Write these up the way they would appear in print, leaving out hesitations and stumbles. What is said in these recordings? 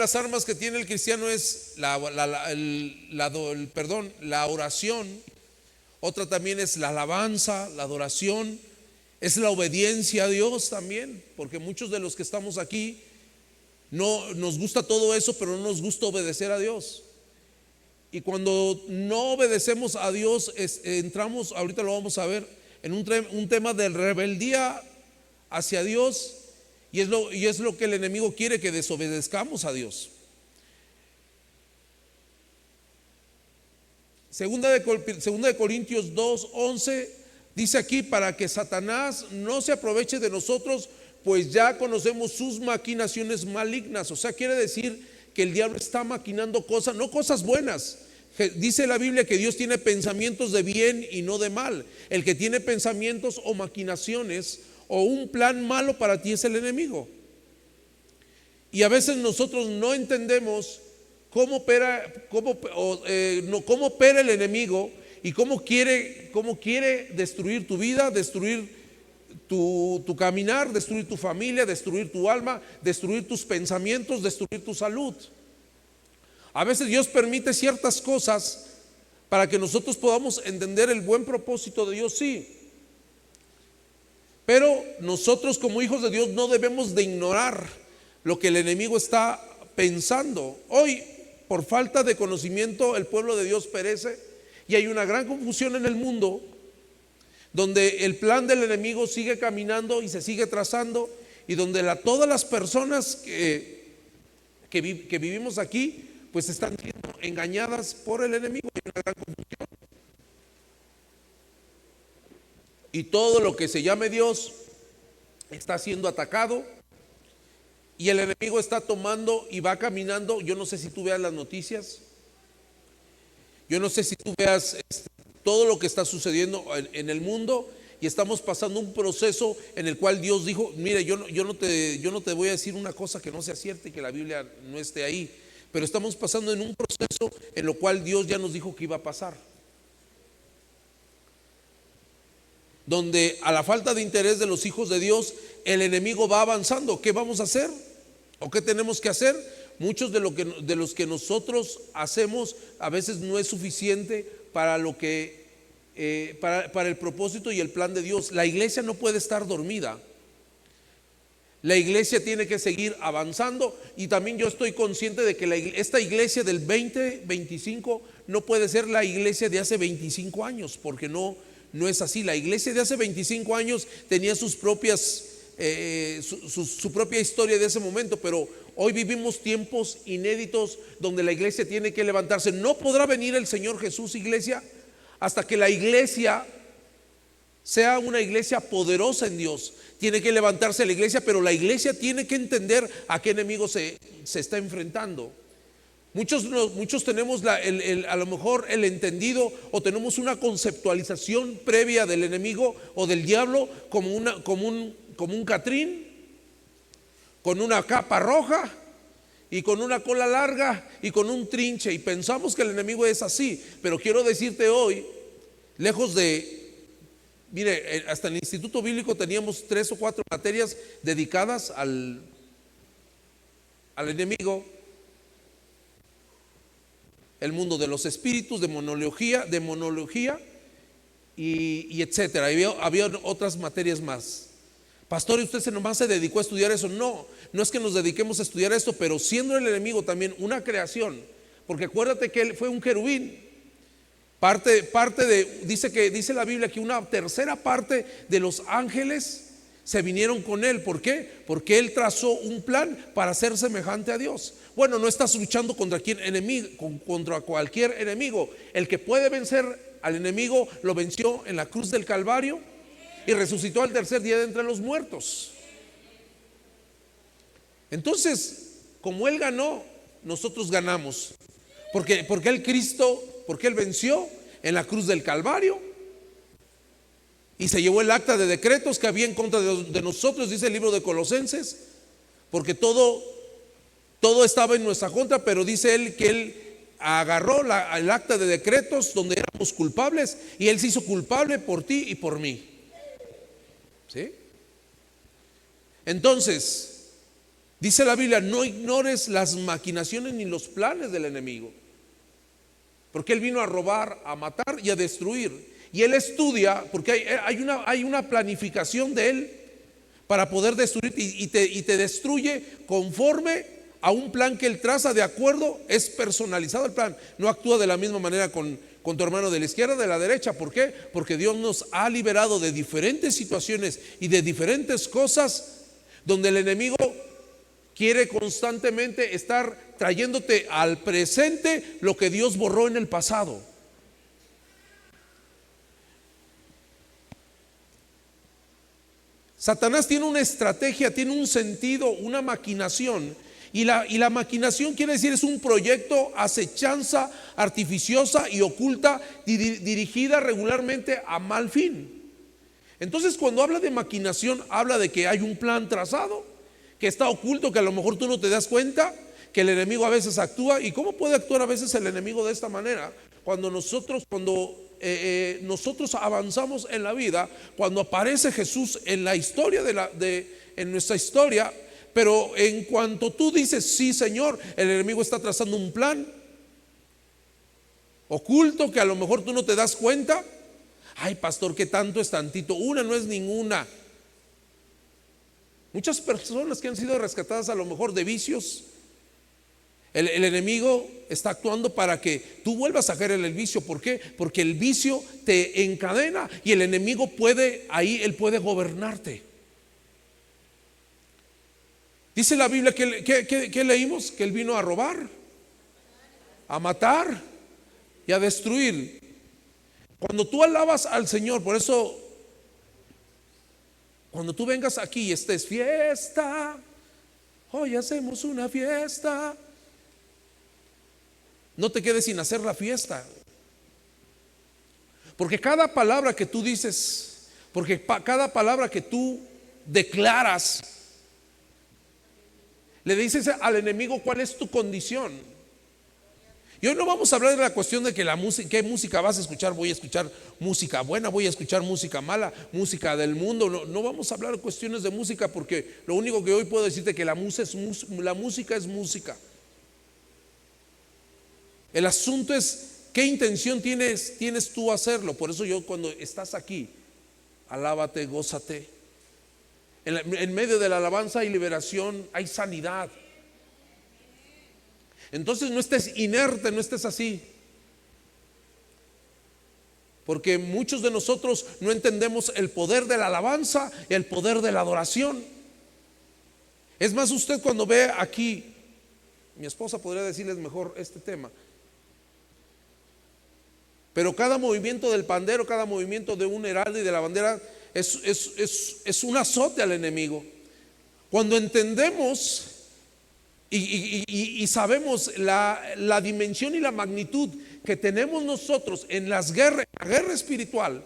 las armas que tiene el cristiano es la oración. Otra también es la alabanza, la adoración, es la obediencia a Dios también, porque muchos de los que estamos aquí no nos gusta todo eso, pero no nos gusta obedecer a Dios. Y cuando no obedecemos a Dios, entramos, ahorita lo vamos a ver, en un tema de rebeldía hacia Dios, y es lo que el enemigo quiere, que desobedezcamos a Dios. Segunda de Corintios 2:11 dice aquí: para que Satanás no se aproveche de nosotros, pues ya conocemos sus maquinaciones malignas. O sea, quiere decir que el diablo está maquinando cosas, no cosas buenas. Dice la Biblia que Dios tiene pensamientos de bien y no de mal. El que tiene pensamientos o maquinaciones o un plan malo para ti es el enemigo. Y a veces nosotros no entendemos cómo opera el enemigo y cómo quiere destruir tu vida, destruir tu caminar, destruir tu familia, destruir tu alma, destruir tus pensamientos, destruir tu salud. A veces Dios permite ciertas cosas para que nosotros podamos entender el buen propósito de Dios, sí. Pero nosotros como hijos de Dios no debemos de ignorar lo que el enemigo está pensando. Hoy, por falta de conocimiento, el pueblo de Dios perece y hay una gran confusión en el mundo, donde el plan del enemigo sigue caminando y se sigue trazando, y donde todas las personas que vivimos aquí pues están siendo engañadas por el enemigo. Hay una gran confusión. Y todo lo que se llame Dios está siendo atacado, y el enemigo está tomando y va caminando. Yo no sé si tú veas las noticias, yo no sé si tú veas todo lo que está sucediendo en el mundo, y estamos pasando un proceso en el cual Dios dijo: mire, yo no te voy a decir una cosa que no sea cierta y que la Biblia no esté ahí, pero estamos pasando en un proceso en lo cual Dios ya nos dijo que iba a pasar, donde a la falta de interés de los hijos de Dios, el enemigo va avanzando. ¿Qué vamos a hacer? ¿O qué tenemos que hacer? Muchos de los que nosotros hacemos a veces no es suficiente para lo que para el propósito y el plan de Dios. La iglesia no puede estar dormida. La iglesia tiene que seguir avanzando, y también yo estoy consciente de que esta iglesia del 2025 no puede ser la iglesia de hace 25 años, porque no es así. La iglesia de hace 25 años tenía sus propias su propia historia de ese momento, pero hoy vivimos tiempos inéditos donde la iglesia tiene que levantarse. No podrá venir el Señor Jesús, iglesia, hasta que la iglesia sea una iglesia poderosa en Dios. Tiene que levantarse la iglesia, pero la iglesia tiene que entender a qué enemigo se está enfrentando. Muchos tenemos a lo mejor el entendido, o tenemos una conceptualización previa del enemigo o del diablo como un catrín con una capa roja y con una cola larga y con un trinche, y pensamos que el enemigo es así. Pero quiero decirte hoy, lejos de... Mire, hasta en el Instituto Bíblico teníamos 3 o 4 materias dedicadas al enemigo: el mundo de los espíritus, demonología y etcétera. Había otras materias más. Pastor, ¿y usted nomás se dedicó a estudiar eso? No es que nos dediquemos a estudiar esto, pero siendo el enemigo también una creación, porque acuérdate que él fue un querubín. Dice la Biblia que una tercera parte de los ángeles se vinieron con él. ¿Por qué? Porque él trazó un plan para ser semejante a Dios. Bueno, no estás luchando contra cualquier enemigo. El que puede vencer al enemigo lo venció en la cruz del Calvario y resucitó al tercer día de entre los muertos. Entonces, como él ganó, nosotros ganamos. Porque él venció en la cruz del Calvario y se llevó el acta de decretos que había en contra de nosotros, dice el libro de Colosenses, porque todo estaba en nuestra contra, pero dice él que él agarró el acta de decretos donde éramos culpables, y él se hizo culpable por ti y por mí. ¿Sí? Entonces, Dice la Biblia: no ignores las maquinaciones ni los planes del enemigo, porque él vino a robar, a matar y a destruir. Y él estudia, porque hay una planificación de él para poder destruir, y te destruye conforme a un plan que él traza. De acuerdo, es personalizado el plan. No actúa de la misma manera con tu hermano de la izquierda o de la derecha. ¿Por qué? Porque Dios nos ha liberado de diferentes situaciones y de diferentes cosas donde el enemigo quiere constantemente estar trayéndote al presente lo que Dios borró en el pasado. Satanás tiene una estrategia, tiene un sentido, una maquinación. Y la maquinación quiere decir, es un proyecto, acechanza artificiosa y oculta, dirigida regularmente a mal fin. Entonces, cuando habla de maquinación, habla de que hay un plan trazado, que está oculto, que a lo mejor tú no te das cuenta, que el enemigo a veces actúa. ¿Y cómo puede actuar a veces el enemigo de esta manera? Cuando nosotros avanzamos en la vida, cuando aparece Jesús en la historia en nuestra historia, pero en cuanto tú dices sí, Señor, el enemigo está trazando un plan oculto que a lo mejor tú no te das cuenta. Ay, pastor, ¿qué tanto es tantito? Una no es ninguna. Muchas personas que han sido rescatadas a lo mejor de vicios, el enemigo está actuando para que tú vuelvas a caer en el vicio. ¿Por qué? Porque el vicio te encadena y el enemigo él puede gobernarte. Dice la Biblia que leímos, que él vino a robar, a matar y a destruir. Cuando tú alabas al Señor, por eso cuando tú vengas aquí y estés fiesta, hoy hacemos una fiesta, no te quedes sin hacer la fiesta, porque cada palabra que tú dices, porque cada palabra que tú declaras, le dices al enemigo cuál es tu condición. Y hoy no vamos a hablar de la cuestión de que qué música vas a escuchar. Voy a escuchar música buena, voy a escuchar música mala, música del mundo. No vamos a hablar de cuestiones de música, porque lo único que hoy puedo decirte es que la música es música. El asunto es qué intención tienes tú a hacerlo. Por eso yo, cuando estás aquí, alábate, gózate. En medio de la alabanza hay liberación, hay sanidad. Entonces no estés inerte, no estés así, porque muchos de nosotros no entendemos el poder de la alabanza y el poder de la adoración. Es más, usted cuando ve aquí, mi esposa podría decirles mejor este tema, pero cada movimiento del pandero, cada movimiento de un heraldo y de la bandera es un azote al enemigo. Cuando entendemos y sabemos la dimensión y la magnitud que tenemos nosotros en la guerra espiritual,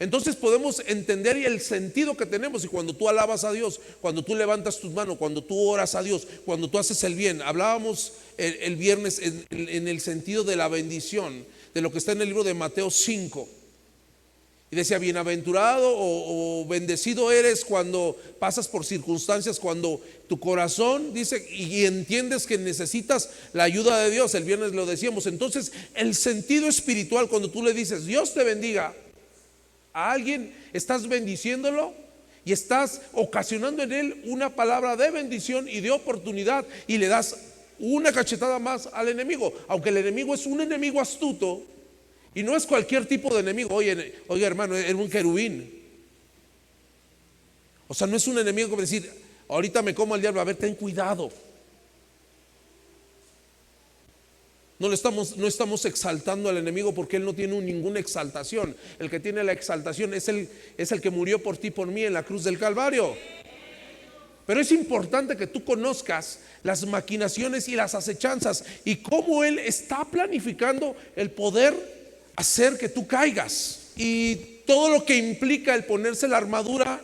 entonces podemos entender el sentido que tenemos. Y cuando tú alabas a Dios, cuando tú levantas tus manos, cuando tú oras a Dios, cuando tú haces el bien. Hablábamos el viernes en el sentido de la bendición, de lo que está en el libro de Mateo 5. Y decía, bienaventurado o bendecido eres cuando pasas por circunstancias, cuando tu corazón dice y entiendes que necesitas la ayuda de Dios. El viernes lo decíamos. Entonces, el sentido espiritual, cuando tú le dices Dios te bendiga a alguien, estás bendiciéndolo y estás ocasionando en él una palabra de bendición y de oportunidad, y le das una cachetada más al enemigo. Aunque el enemigo es un enemigo astuto, y no es cualquier tipo de enemigo. Oye hermano, era un querubín. O sea, no es un enemigo como decir, ahorita me como al diablo. A ver, ten cuidado. No estamos exaltando al enemigo, porque él no tiene ninguna exaltación. El que tiene la exaltación es el que murió por ti, por mí en la cruz del Calvario. Pero es importante que tú conozcas las maquinaciones y las acechanzas y cómo él está planificando el poder hacer que tú caigas, y todo lo que implica el ponerse la armadura.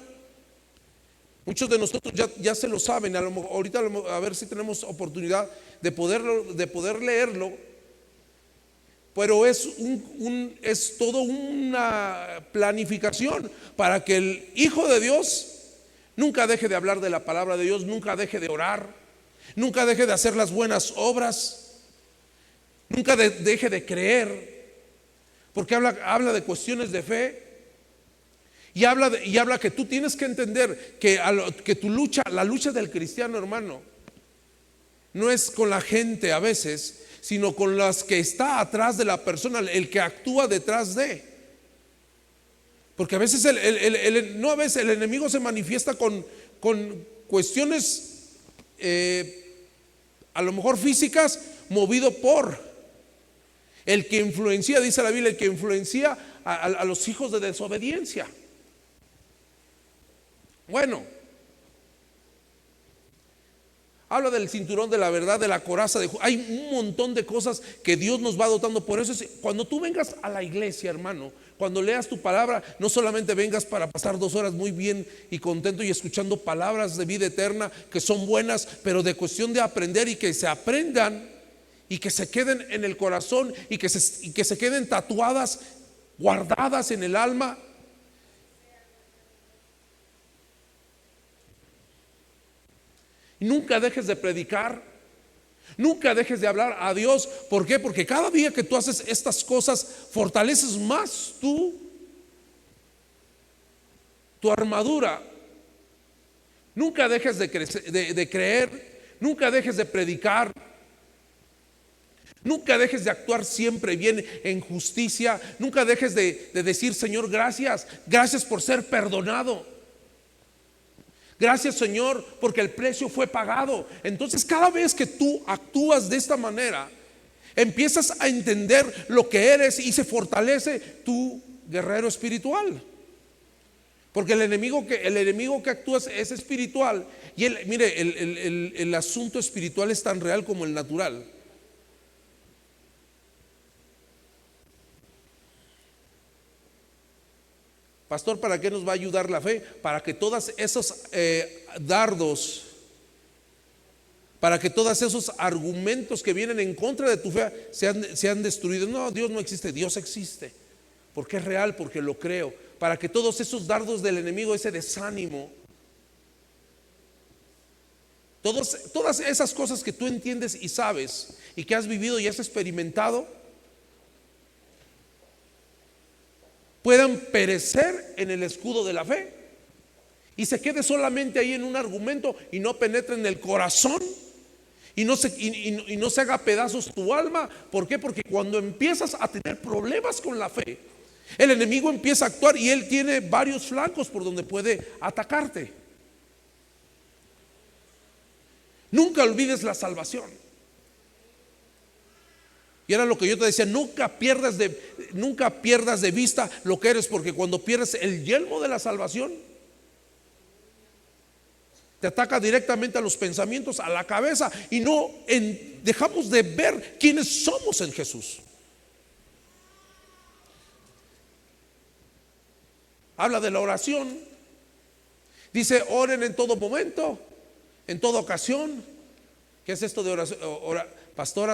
Muchos de nosotros ya se lo saben. Ahorita a ver si tenemos oportunidad de poder leerlo, pero es toda una planificación para que el Hijo de Dios Nunca deje de hablar de la palabra de Dios, nunca deje de orar, nunca deje de hacer las buenas obras, nunca deje de creer, porque habla de cuestiones de fe. Y habla que tú tienes que entender que tu lucha, la lucha del cristiano, hermano, no es con la gente a veces, sino con las que está atrás de la persona, el que actúa detrás de. Porque a veces el enemigo se manifiesta con cuestiones a lo mejor físicas, movido por el que influencia, dice la Biblia, el que influencia a los hijos de desobediencia. Bueno, habla del cinturón de la verdad, de la coraza hay un montón de cosas que Dios nos va dotando. Por eso cuando tú vengas a la iglesia, hermano, cuando leas tu palabra, no solamente vengas para pasar 2 horas muy bien y contento y escuchando palabras de vida eterna que son buenas, pero de cuestión de aprender y que se aprendan y que se queden en el corazón y que se queden tatuadas, guardadas en el alma. Nunca dejes de predicar, nunca dejes de hablar a Dios. ¿Por qué? Porque cada día que tú haces estas cosas, fortaleces más tu armadura. Nunca dejes de creer, nunca dejes de predicar, nunca dejes de actuar siempre bien en justicia, nunca dejes de decir: Señor, gracias por ser perdonado. Gracias, Señor, porque el precio fue pagado. Entonces, cada vez que tú actúas de esta manera, empiezas a entender lo que eres y se fortalece tu guerrero espiritual. Porque el enemigo que actúas es espiritual. Y mire, el asunto espiritual es tan real como el natural. Pastor, ¿para qué nos va a ayudar la fe? Para que todos esos dardos, para que todos esos argumentos que vienen en contra de tu fe sean destruidos. No, Dios no existe, Dios existe, porque es real, porque lo creo. Para que todos esos dardos del enemigo, ese desánimo, todas esas cosas que tú entiendes y sabes y que has vivido y has experimentado, puedan perecer en el escudo de la fe y se quede solamente ahí en un argumento y no penetre en el corazón y no se haga pedazos tu alma. ¿Por qué? Porque cuando empiezas a tener problemas con la fe, el enemigo empieza a actuar y él tiene varios flancos por donde puede atacarte. Nunca olvides la salvación. Y era lo que yo te decía: nunca pierdas de vista lo que eres, porque cuando pierdes el yelmo de la salvación, te ataca directamente a los pensamientos, a la cabeza, y dejamos de ver quiénes somos en Jesús. Habla de la oración. Dice: oren en todo momento, en toda ocasión. ¿Qué es esto de oración? Pastor,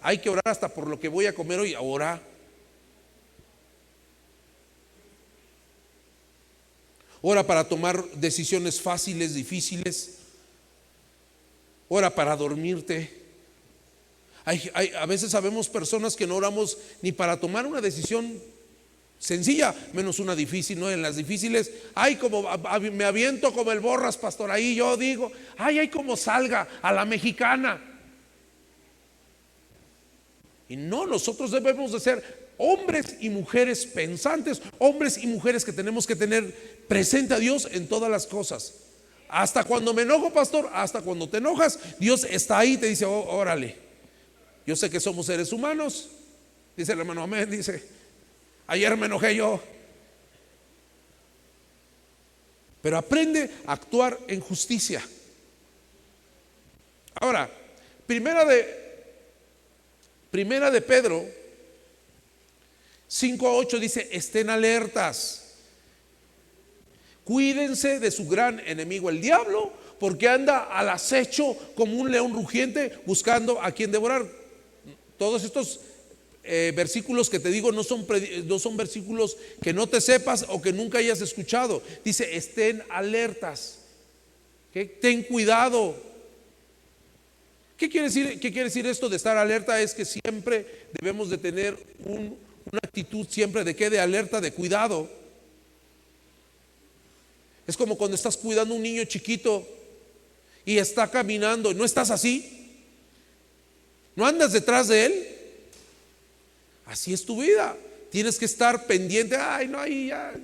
hay que orar hasta por lo que voy a comer hoy. Ora. Ora para tomar decisiones fáciles, difíciles. Ora para dormirte. A veces sabemos personas que no oramos ni para tomar una decisión sencilla, menos una difícil, ¿no? En las difíciles, me aviento como el Borras, pastor. Ahí yo digo: ay, como salga a la mexicana. Y no, nosotros debemos de ser hombres y mujeres pensantes, hombres y mujeres que tenemos que tener presente a Dios en todas las cosas. Hasta cuando me enojo, pastor, hasta cuando te enojas, Dios está ahí y te dice: órale, yo sé que somos seres humanos. Dice el hermano amén, dice: ayer me enojé yo. Pero aprende a actuar en justicia. Ahora, Primera de Pedro 5:8 dice: estén alertas, cuídense de su gran enemigo el diablo, porque anda al acecho como un león rugiente buscando a quien devorar. Todos estos versículos que te digo no son versículos que no te sepas o que nunca hayas escuchado. Dice: estén alertas. Que ten cuidado. ¿Qué quiere decir esto de estar alerta? Es que siempre debemos de tener una actitud siempre de qué, de alerta, de cuidado. Es como cuando estás cuidando a un niño chiquito y está caminando, ¿no estás así? ¿No andas detrás de él? Así es tu vida. Tienes que estar pendiente. Ay, no, ahí ya.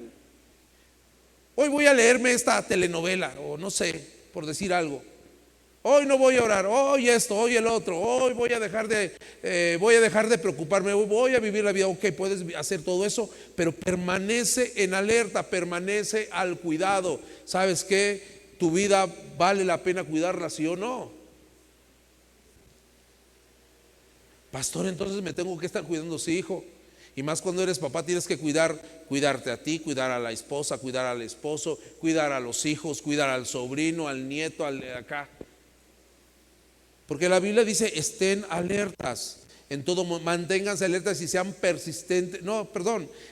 Hoy voy a leerme esta telenovela, o no sé, por decir algo. Hoy no voy a orar, hoy esto, hoy el otro, hoy voy a dejar de preocuparme, hoy voy a vivir la vida. Ok, puedes hacer todo eso, pero permanece en alerta, permanece al cuidado. ¿Sabes qué? Tu vida vale la pena cuidarla, ¿sí o no? Pastor, entonces me tengo que estar cuidando, sí, hijo. Y más cuando eres papá tienes que cuidarte a ti, cuidar a la esposa, cuidar al esposo, cuidar a los hijos, cuidar al sobrino, al nieto, al de acá. Porque la Biblia dice: estén alertas en todo, manténganse alertas y sean persistentes.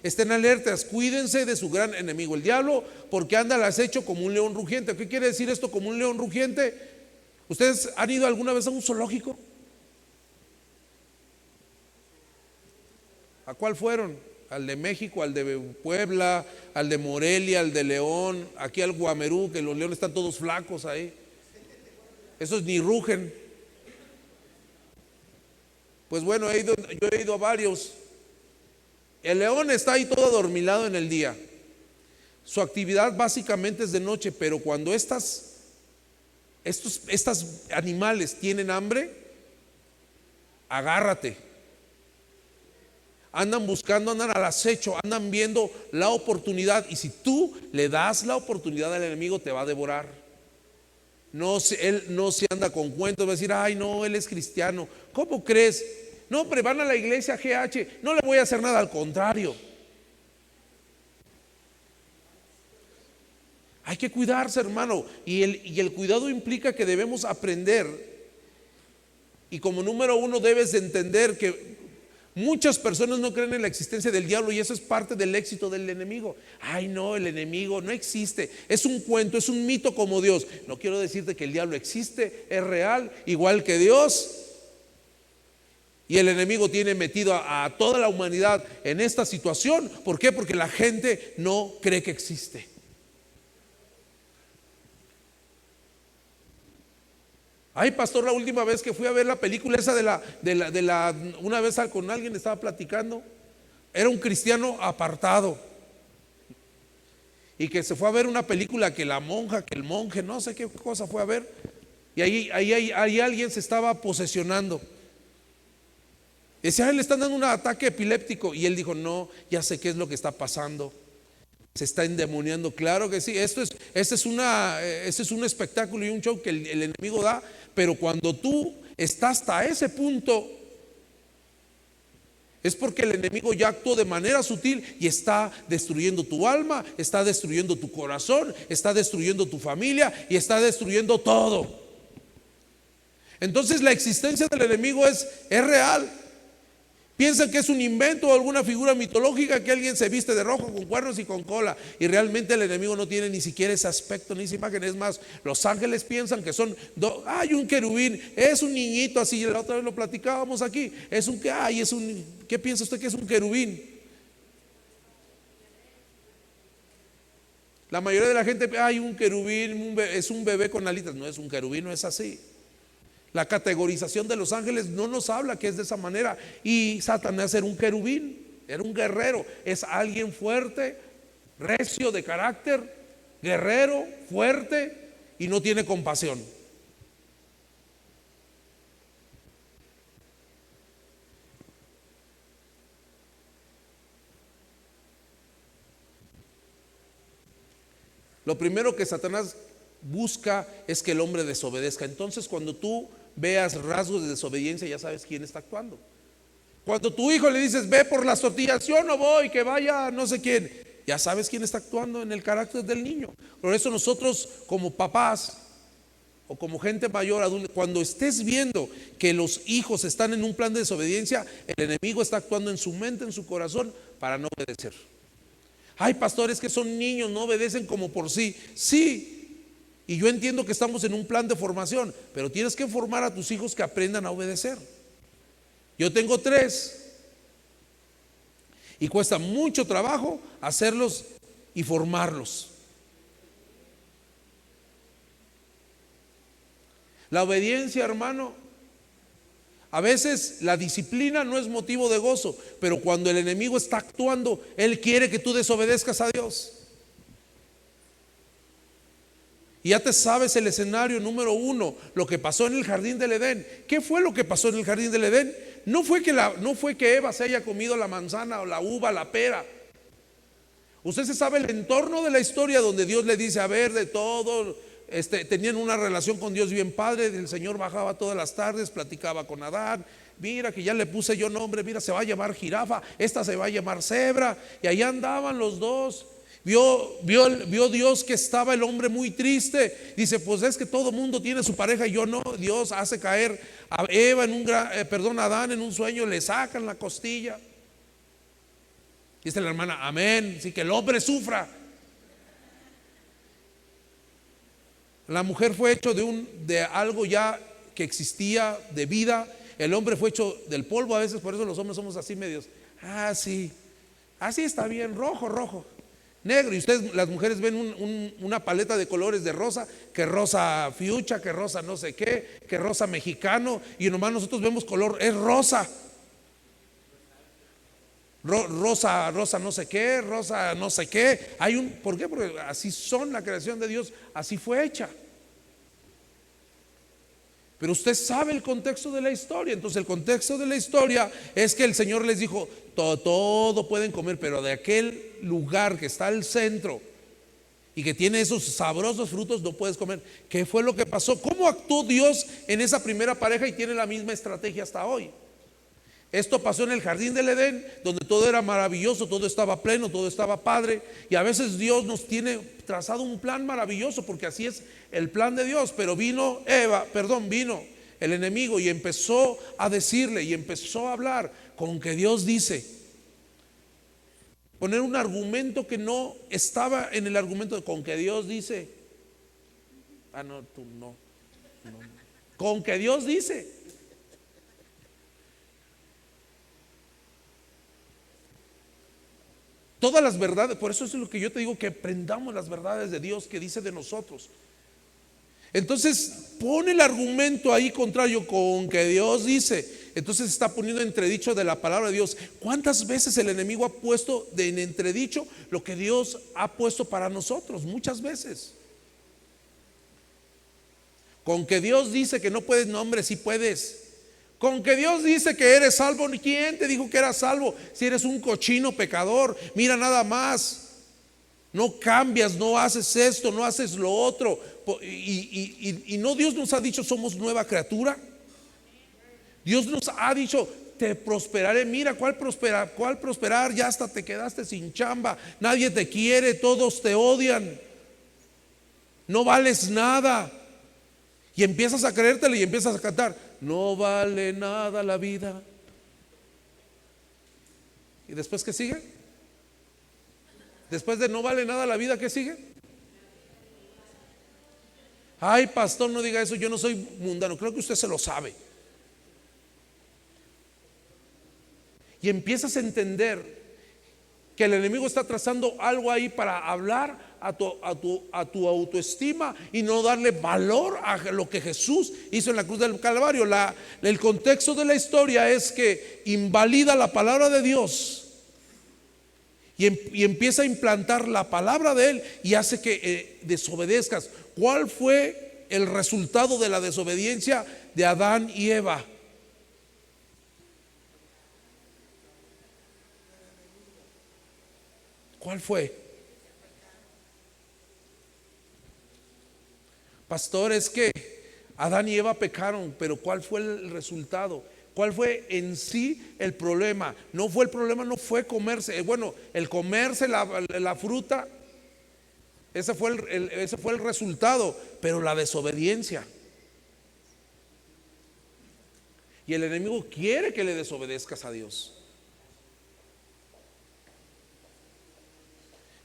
Estén alertas, cuídense de su gran enemigo, el diablo, porque anda al acecho como un león rugiente. ¿Qué quiere decir esto, como un león rugiente? ¿Ustedes han ido alguna vez a un zoológico? ¿A cuál fueron? Al de México, al de Puebla, al de Morelia, al de León, aquí al Guamerú, que los leones están todos flacos ahí. Esos ni rugen. Pues bueno, yo he ido a varios. El león está ahí todo adormilado en el día. Su actividad básicamente es de noche, pero cuando estos animales tienen hambre, agárrate. Andan buscando, andan al acecho, andan viendo la oportunidad. Y si tú le das la oportunidad al enemigo, te va a devorar. Él no se anda con cuentos, va a decir: ay, no, él es cristiano. ¿Cómo crees? No, pero van a la iglesia GH, no le voy a hacer nada, al contrario. Hay que cuidarse, hermano. Y el cuidado implica que debemos aprender. Y como número uno debes de entender que muchas personas no creen en la existencia del diablo, y eso es parte del éxito del enemigo. Ay, no, el enemigo no existe, es un cuento, es un mito como Dios. No quiero decirte que el diablo existe, es real, igual que Dios. Y el enemigo tiene metido a toda la humanidad en esta situación. ¿Por qué? Porque la gente no cree que existe. Ay, pastor, la última vez que fui a ver la película esa una vez con alguien estaba platicando, era un cristiano apartado, y que se fue a ver una película, que la monja, que el monje, no sé qué cosa fue a ver, y ahí alguien se estaba posesionando. Decía: le están dando un ataque epiléptico, y él dijo: no, ya sé qué es lo que está pasando. Se está endemoniando. Claro que sí, este es un espectáculo y un show que el enemigo da. Pero cuando tú estás hasta ese punto, es porque el enemigo ya actuó de manera sutil y está destruyendo tu alma, está destruyendo tu corazón, está destruyendo tu familia y está destruyendo todo. Entonces la existencia del enemigo es real. Piensan que es un invento o alguna figura mitológica, que alguien se viste de rojo con cuernos y con cola, y realmente el enemigo no tiene ni siquiera ese aspecto ni esa imagen. Es más, los ángeles piensan que son hay un querubín, es un niñito así. La otra vez lo platicábamos aquí. ¿Qué piensa usted que es un querubín? La mayoría de la gente: hay un querubín, es un bebé con alitas. No es un querubín, no es así. La categorización de los ángeles no nos habla que es de esa manera. Y Satanás era un querubín, era un guerrero, es alguien fuerte, recio de carácter, guerrero, fuerte, y no tiene compasión. Lo primero que Satanás busca es que el hombre desobedezca. Entonces, cuando tú veas rasgos de desobediencia, ya sabes quién está actuando. Cuando tu hijo le dices: ve por las tortillas, yo no voy, que vaya no sé quién, ya sabes quién está actuando en el carácter del niño. Por eso nosotros, como papás o como gente mayor, adulta, cuando estés viendo que los hijos están en un plan de desobediencia, el enemigo está actuando en su mente, en su corazón, para no obedecer. Ay, pastores, que son niños, no obedecen como por sí. Sí. Y yo entiendo que estamos en un plan de formación, pero tienes que formar a tus hijos que aprendan a obedecer. Yo tengo 3 y cuesta mucho trabajo hacerlos y formarlos. La obediencia, hermano, a veces la disciplina no es motivo de gozo, pero cuando el enemigo está actuando, él quiere que tú desobedezcas a Dios. Y ya te sabes el escenario número 1, lo que pasó en el jardín del Edén. ¿Qué fue lo que pasó en el jardín del Edén? No fue que Eva se haya comido la manzana o la uva, la pera. Usted se sabe el entorno de la historia donde Dios le dice, a ver, de todo, tenían una relación con Dios bien padre. El Señor bajaba todas las tardes, platicaba con Adán. Mira que ya le puse yo nombre, mira, se va a llamar jirafa, esta se va a llamar cebra. Y ahí andaban los dos. Vio Dios que estaba el hombre muy triste. Dice, pues es que todo mundo tiene su pareja y yo no. Dios hace caer a Eva a Adán en un sueño, le sacan la costilla. Dice la hermana, amén, sí, que el hombre sufra. La mujer fue hecho de algo ya que existía, de vida. El hombre fue hecho del polvo. A veces por eso los hombres somos así medios, sí, así está bien, rojo, negro. Y ustedes, las mujeres, ven una paleta de colores de rosa, que rosa fiucha, que rosa no sé qué, que rosa mexicano. Y nomás nosotros vemos color, es rosa. Rosa no sé qué, rosa no sé qué. ¿Por qué? Porque así son la creación de Dios, así fue hecha. Pero usted sabe el contexto de la historia. Entonces el contexto de la historia es que el Señor les dijo, todo pueden comer, pero de aquel lugar que está al centro y que tiene esos sabrosos frutos no puedes comer. ¿Qué fue lo que pasó? ¿Cómo actuó Dios en esa primera pareja y tiene la misma estrategia hasta hoy? Esto pasó en el jardín del Edén, donde todo era maravilloso, todo estaba pleno, todo estaba padre. Y a veces Dios nos tiene trazado un plan maravilloso, porque así es el plan de Dios. Pero vino el enemigo y empezó a decirle y empezó a hablar con que Dios dice, poner un argumento que no estaba en el argumento de con que Dios dice. No. Con que Dios dice. Todas las verdades, por eso es lo que yo te digo, que aprendamos las verdades de Dios que dice de nosotros. Entonces pone el argumento ahí contrario con que Dios dice. Entonces está poniendo entredicho de la palabra de Dios. ¿Cuántas veces el enemigo ha puesto en entredicho lo que Dios ha puesto para nosotros? Muchas veces. Con que Dios dice que no puedes, no, hombre, sí puedes. Con que Dios dice que eres salvo, ¿quién te dijo que eras salvo? Si eres un cochino pecador, mira nada más. No cambias, no haces esto, no haces lo otro. Y no, Dios nos ha dicho somos nueva criatura. Dios nos ha dicho te prosperaré. Mira, ¿cuál prosperar? Ya hasta te quedaste sin chamba, nadie te quiere, todos te odian, no vales nada. Y empiezas a creértelo y empiezas a cantar, no vale nada la vida. ¿Y después qué sigue? Después de no vale nada la vida, ¿qué sigue? Ay, pastor, no diga eso, yo no soy mundano. Creo que usted se lo sabe. Y empiezas a entender que el enemigo está trazando algo ahí para hablar a tu autoestima y no darle valor a lo que Jesús hizo en la cruz del Calvario. El contexto de la historia es que invalida la palabra de Dios y empieza a implantar la palabra de Él y hace que desobedezcas. ¿Cuál fue el resultado de la desobediencia de Adán y Eva? ¿Cuál fue? Pastor, es que Adán y Eva pecaron, pero ¿cuál fue el resultado? ¿Cuál fue en sí el problema? No fue comerse, el comerse la fruta, ese fue el resultado, pero la desobediencia. Y el enemigo quiere que le desobedezcas a Dios.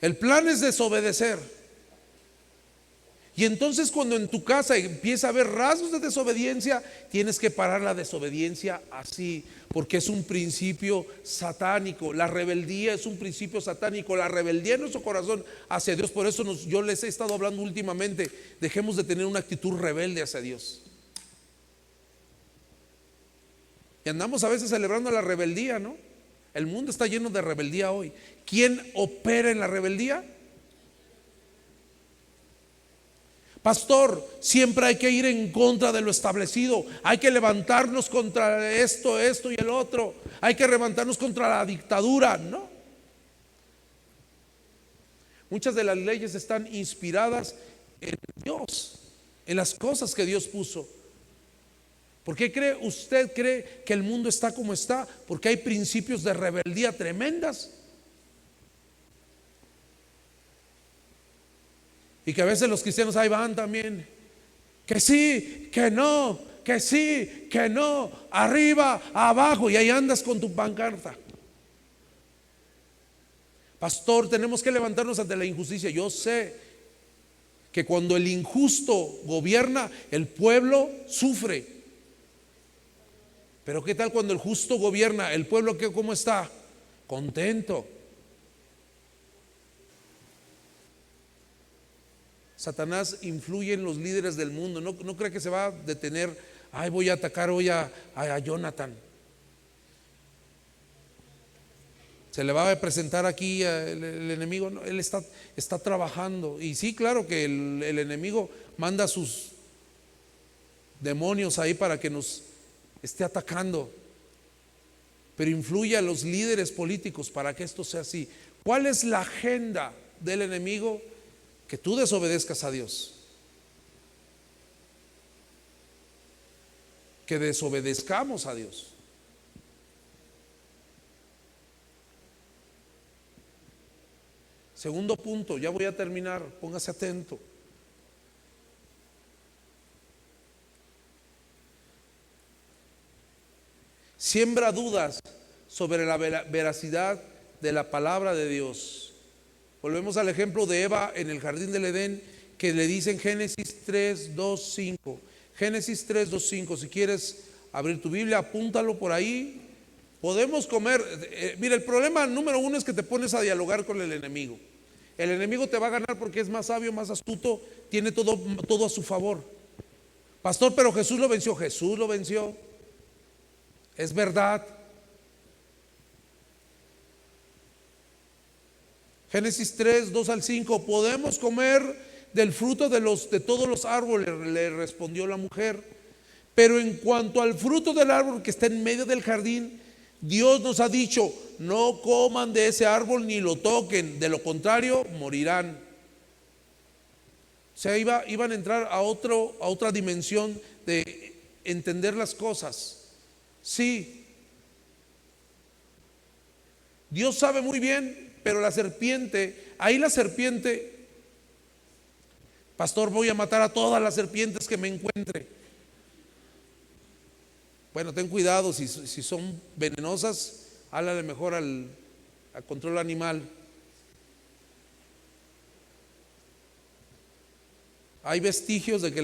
El plan es desobedecer. Y entonces cuando en tu casa empieza a haber rasgos de desobediencia, tienes que parar la desobediencia así, porque es un principio satánico. La rebeldía es un principio satánico, la rebeldía en nuestro corazón hacia Dios. Por eso yo les he estado hablando últimamente, dejemos de tener una actitud rebelde hacia Dios. Y andamos a veces celebrando la rebeldía, ¿no? El mundo está lleno de rebeldía hoy. ¿Quién opera en la rebeldía? Pastor, siempre hay que ir en contra de lo establecido. Hay que levantarnos contra esto y el otro. Hay que levantarnos contra la dictadura. No. Muchas de las leyes están inspiradas en Dios, en las cosas que Dios puso. ¿Por qué usted cree que el mundo está como está? Porque hay principios de rebeldía tremendas. Y que a veces los cristianos ahí van también. Que sí, que no, que sí, que no, arriba, abajo. Y ahí andas con tu pancarta. Pastor, tenemos que levantarnos ante la injusticia. Yo sé que cuando el injusto gobierna, el pueblo sufre. Pero ¿qué tal cuando el justo gobierna? ¿El pueblo cómo está? Contento. Satanás influye en los líderes del mundo. No crea que se va a detener. Ay, voy a atacar hoy a Jonathan. Se le va a presentar aquí el enemigo. No, él está trabajando. Y sí, claro que el enemigo manda a sus demonios ahí para que nos esté atacando. Pero influye a los líderes políticos para que esto sea así. ¿Cuál es la agenda del enemigo? Que tú desobedezcas a Dios, que desobedezcamos a Dios. Segundo punto, ya voy a terminar, póngase atento. Siembra dudas sobre la veracidad de la palabra de Dios. Volvemos al ejemplo de Eva en el jardín del Edén, que le dice en Génesis 3, 2, 5. Génesis 3, 2, 5. Si quieres abrir tu Biblia, apúntalo por ahí. Podemos comer. Mira, el problema número uno es que te pones a dialogar con el enemigo. El enemigo te va a ganar porque es más sabio, más astuto, tiene todo a su favor. Pastor, pero Jesús lo venció. Jesús lo venció. Es verdad. Génesis 3, 2 al 5. ¿Podemos comer del fruto de todos los árboles? Le respondió la mujer. Pero en cuanto al fruto del árbol que está en medio del jardín, Dios nos ha dicho: no coman de ese árbol ni lo toquen, de lo contrario morirán. O sea, iban a entrar a otra dimensión de entender las cosas. Sí, Dios sabe muy bien. Pero la serpiente, pastor, voy a matar a todas las serpientes que me encuentre. Bueno, ten cuidado, si son venenosas, háblale mejor al control animal. Hay vestigios de que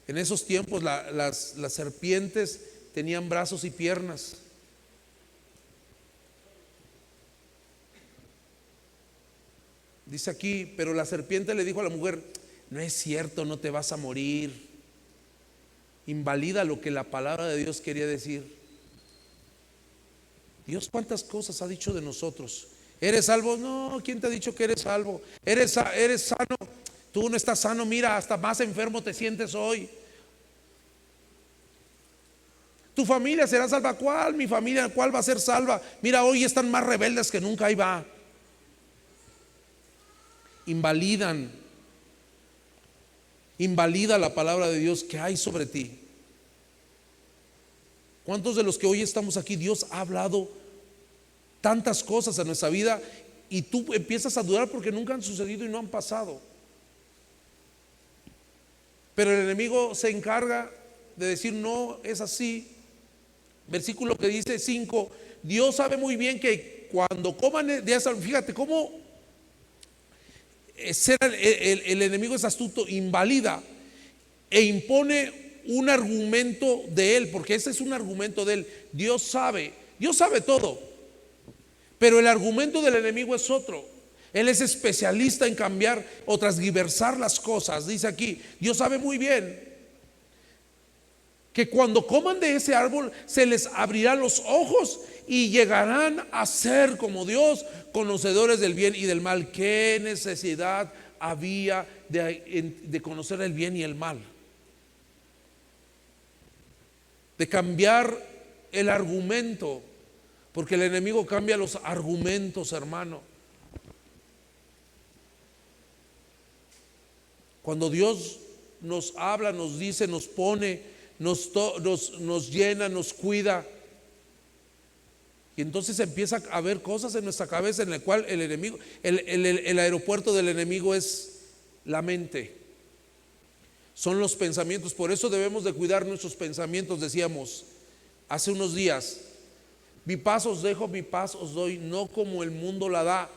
en esos tiempos las serpientes tenían brazos y piernas. Dice aquí, pero la serpiente le dijo a la mujer: no es cierto, no te vas a morir. Invalida lo que la palabra de Dios quería decir. Dios cuántas cosas ha dicho de nosotros. ¿Eres salvo? No, ¿quién te ha dicho que eres salvo? ¿Eres sano? Tú no estás sano, mira, hasta más enfermo te sientes hoy. Tu familia será salva. ¿Cuál? Mi familia, ¿cuál va a ser salva? Mira, hoy están más rebeldes que nunca, ahí va. Invalida la palabra de Dios que hay sobre ti. ¿Cuántos de los que hoy estamos aquí, Dios ha hablado tantas cosas en nuestra vida y tú empiezas a dudar porque nunca han sucedido y no han pasado? Pero el enemigo se encarga de decir: no es así. Versículo que dice 5: Dios sabe muy bien que cuando coman de esa, fíjate cómo el enemigo es astuto, invalida e impone un argumento de él, porque ese es un argumento de él. Dios sabe todo, pero el argumento del enemigo es otro. Él es especialista en cambiar o transgiversar las cosas. Dice aquí, Dios sabe muy bien que cuando coman de ese árbol se les abrirán los ojos y llegarán a ser como Dios, conocedores del bien y del mal. ¿Qué necesidad había de conocer el bien y el mal? De cambiar el argumento, porque el enemigo cambia los argumentos, hermano. Cuando Dios nos habla, nos dice, nos pone, nos llena, nos cuida, y entonces empieza a haber cosas en nuestra cabeza en la cual el enemigo, el aeropuerto del enemigo es la mente, son los pensamientos. Por eso debemos de cuidar nuestros pensamientos. Decíamos hace unos días, mi paz os dejo, mi paz os doy, no como el mundo la da.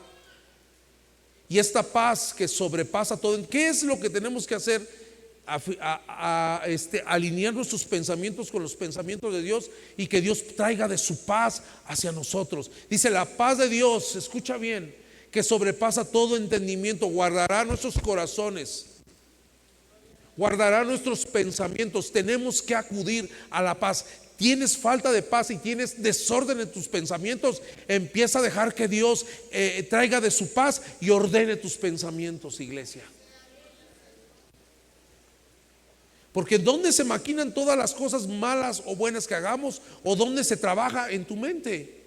Y esta paz que sobrepasa todo, ¿qué es lo que tenemos que hacer? Alinear nuestros pensamientos con los pensamientos de Dios, y que Dios traiga de su paz hacia nosotros. Dice, la paz de Dios, escucha bien, que sobrepasa todo entendimiento, guardará nuestros corazones, guardará nuestros pensamientos. Tenemos que acudir a la paz. Tienes falta de paz y tienes desorden en tus pensamientos, empieza a dejar que Dios traiga de su paz y ordene tus pensamientos, iglesia. Porque ¿dónde se maquinan todas las cosas malas o buenas que hagamos? ¿O dónde se trabaja? En tu mente.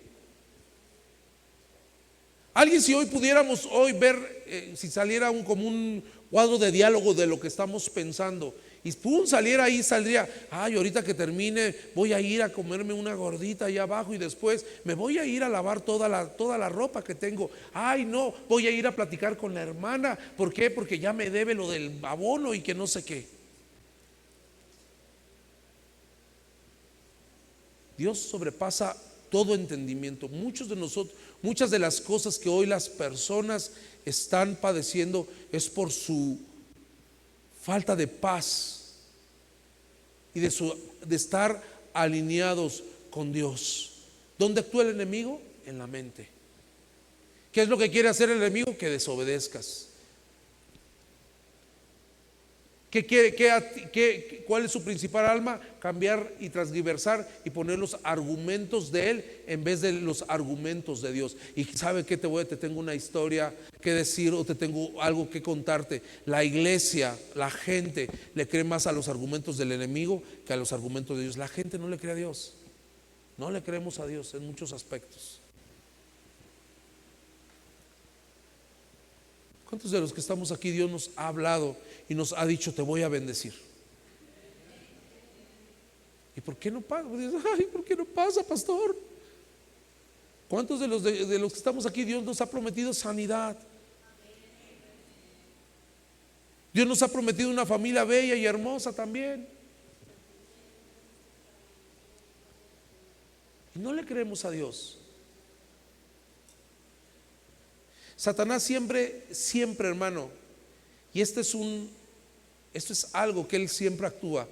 Alguien, si hoy pudiéramos ver, si saliera como un cuadro de diálogo de lo que estamos pensando, y pum, saliera ahí, saldría, ay, ahorita que termine voy a ir a comerme una gordita allá abajo, y después me voy a ir a lavar toda la ropa que tengo. Ay, no, voy a ir a platicar con la hermana. ¿Por qué? Porque ya me debe lo del abono y que no sé qué. Dios sobrepasa todo entendimiento. Muchos de nosotros, muchas de las cosas que hoy las personas están padeciendo es por su falta de paz y de estar alineados con Dios. ¿Dónde actúa el enemigo? En la mente. ¿Qué es lo que quiere hacer el enemigo? Que desobedezcas. ¿Qué quiere? ¿Cuál es su principal alma? Cambiar y transgiversar y poner los argumentos de él en vez de los argumentos de Dios. Y ¿sabe qué? Te tengo una historia que decir, o te tengo algo que contarte. La iglesia, la gente le cree más a los argumentos del enemigo que a los argumentos de Dios. La gente no le cree a Dios. No le creemos a Dios en muchos aspectos. ¿Cuántos de los que estamos aquí Dios nos ha hablado y nos ha dicho, te voy a bendecir? ¿Y por qué no pasa? Ay, ¿por qué no pasa, pastor? ¿Cuántos de los que estamos aquí Dios nos ha prometido sanidad? Dios nos ha prometido una familia bella y hermosa también. Y no le creemos a Dios. Satanás siempre, hermano, y esto es algo que él siempre actúa.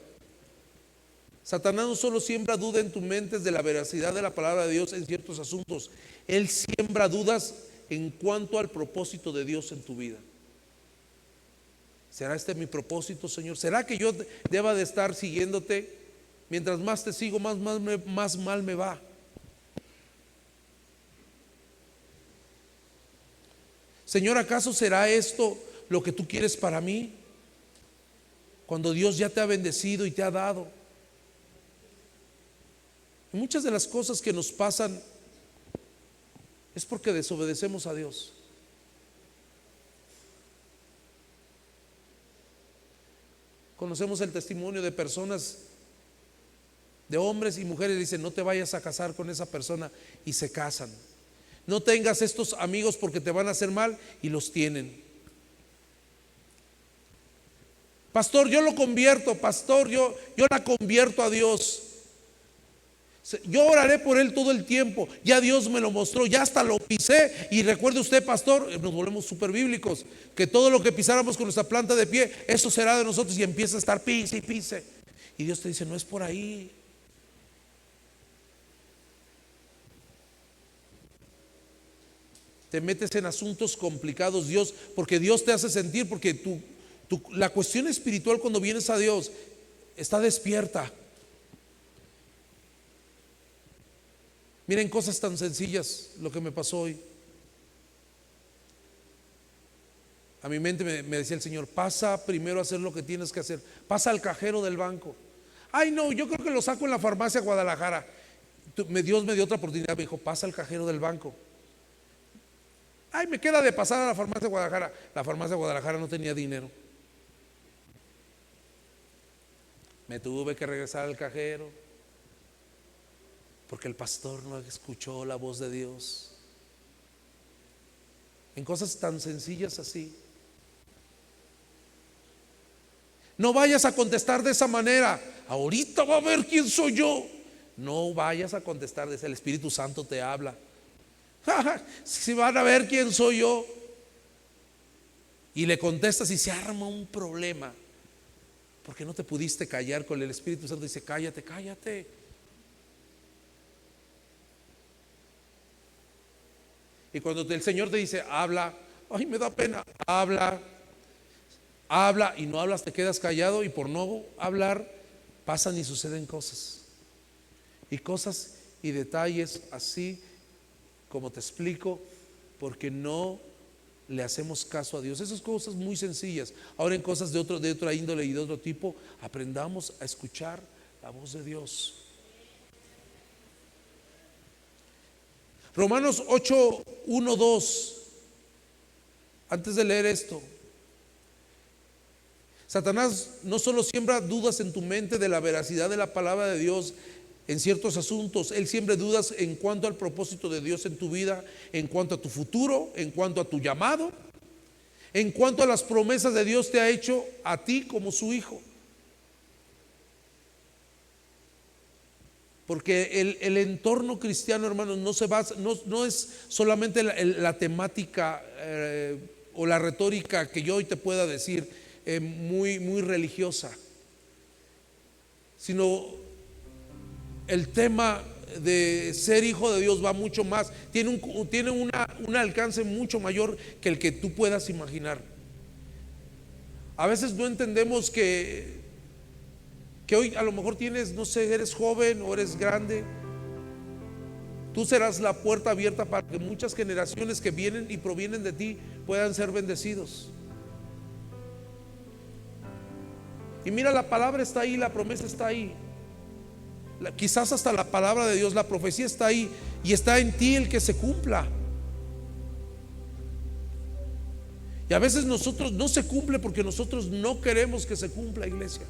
Satanás no solo siembra duda en tu mente de la veracidad de la palabra de Dios en ciertos asuntos, él siembra dudas en cuanto al propósito de Dios en tu vida. ¿Será este mi propósito, Señor? ¿Será que yo deba de estar siguiéndote? Mientras más te sigo, más mal me va. Señor, ¿acaso será esto lo que tú quieres para mí? Cuando Dios ya te ha bendecido y te ha dado. Y muchas de las cosas que nos pasan es porque desobedecemos a Dios. Conocemos el testimonio de personas, de hombres y mujeres, dicen, no te vayas a casar con esa persona, y se casan. No tengas estos amigos porque te van a hacer mal, y los tienen. Pastor, yo lo convierto. Pastor, yo la convierto a Dios. Yo oraré por él todo el tiempo. Ya Dios me lo mostró, ya hasta lo pisé. Y recuerde usted, pastor, nos volvemos súper bíblicos, que todo lo que pisáramos con nuestra planta de pie, eso será de nosotros. Y empieza a estar pise y pise. Y Dios te dice, no es por ahí. Te metes en asuntos complicados, Dios, porque Dios te hace sentir, porque la cuestión espiritual cuando vienes a Dios está despierta. Miren cosas tan sencillas, lo que me pasó hoy. A mi mente me decía el Señor, pasa primero a hacer lo que tienes que hacer. Pasa al cajero del banco. Ay no, yo creo que lo saco en la farmacia Guadalajara. Dios me dio otra oportunidad, me dijo, pasa al cajero del banco. Ay, me queda de pasar a la farmacia Guadalajara. La farmacia Guadalajara no tenía dinero. Me tuve que regresar al cajero, porque el pastor no escuchó la voz de Dios. En cosas tan sencillas así. No vayas a contestar de esa manera. Ahorita va a ver quién soy yo. No vayas a contestar de esa. El Espíritu Santo te habla. Si van a ver quién soy yo. Y le contestas y se arma un problema, porque no te pudiste callar. Con el Espíritu Santo dice, cállate, cállate. Y cuando el Señor te dice, habla, ay, me da pena, habla, habla, y no hablas, te quedas callado, y por no hablar pasan y suceden cosas. Y cosas y detalles así como te explico, porque no le hacemos caso a Dios. Esas cosas muy sencillas. Ahora en cosas de otra índole y de otro tipo, aprendamos a escuchar la voz de Dios. Romanos 8, 1, 2. Antes de leer esto, Satanás no solo siembra dudas en tu mente de la veracidad de la palabra de Dios en ciertos asuntos, él siembra dudas en cuanto al propósito de Dios en tu vida, en cuanto a tu futuro, en cuanto a tu llamado, en cuanto a las promesas de Dios te ha hecho a ti como su hijo. Porque el entorno cristiano, hermanos, no se basa, no es solamente la temática o la retórica que yo hoy te pueda decir, muy religiosa, sino el tema de ser hijo de Dios va mucho más, tiene un alcance mucho mayor que el que tú puedas imaginar. A veces no entendemos que hoy a lo mejor tienes, no sé, eres joven o eres grande. Tú serás la puerta abierta para que muchas generaciones que vienen y provienen de ti puedan ser bendecidos. Y mira, la palabra está ahí, la promesa está ahí. Quizás hasta la palabra de Dios, la profecía está ahí, y está en ti el que se cumpla. Y a veces nosotros no se cumple porque nosotros no queremos que se cumpla, iglesia.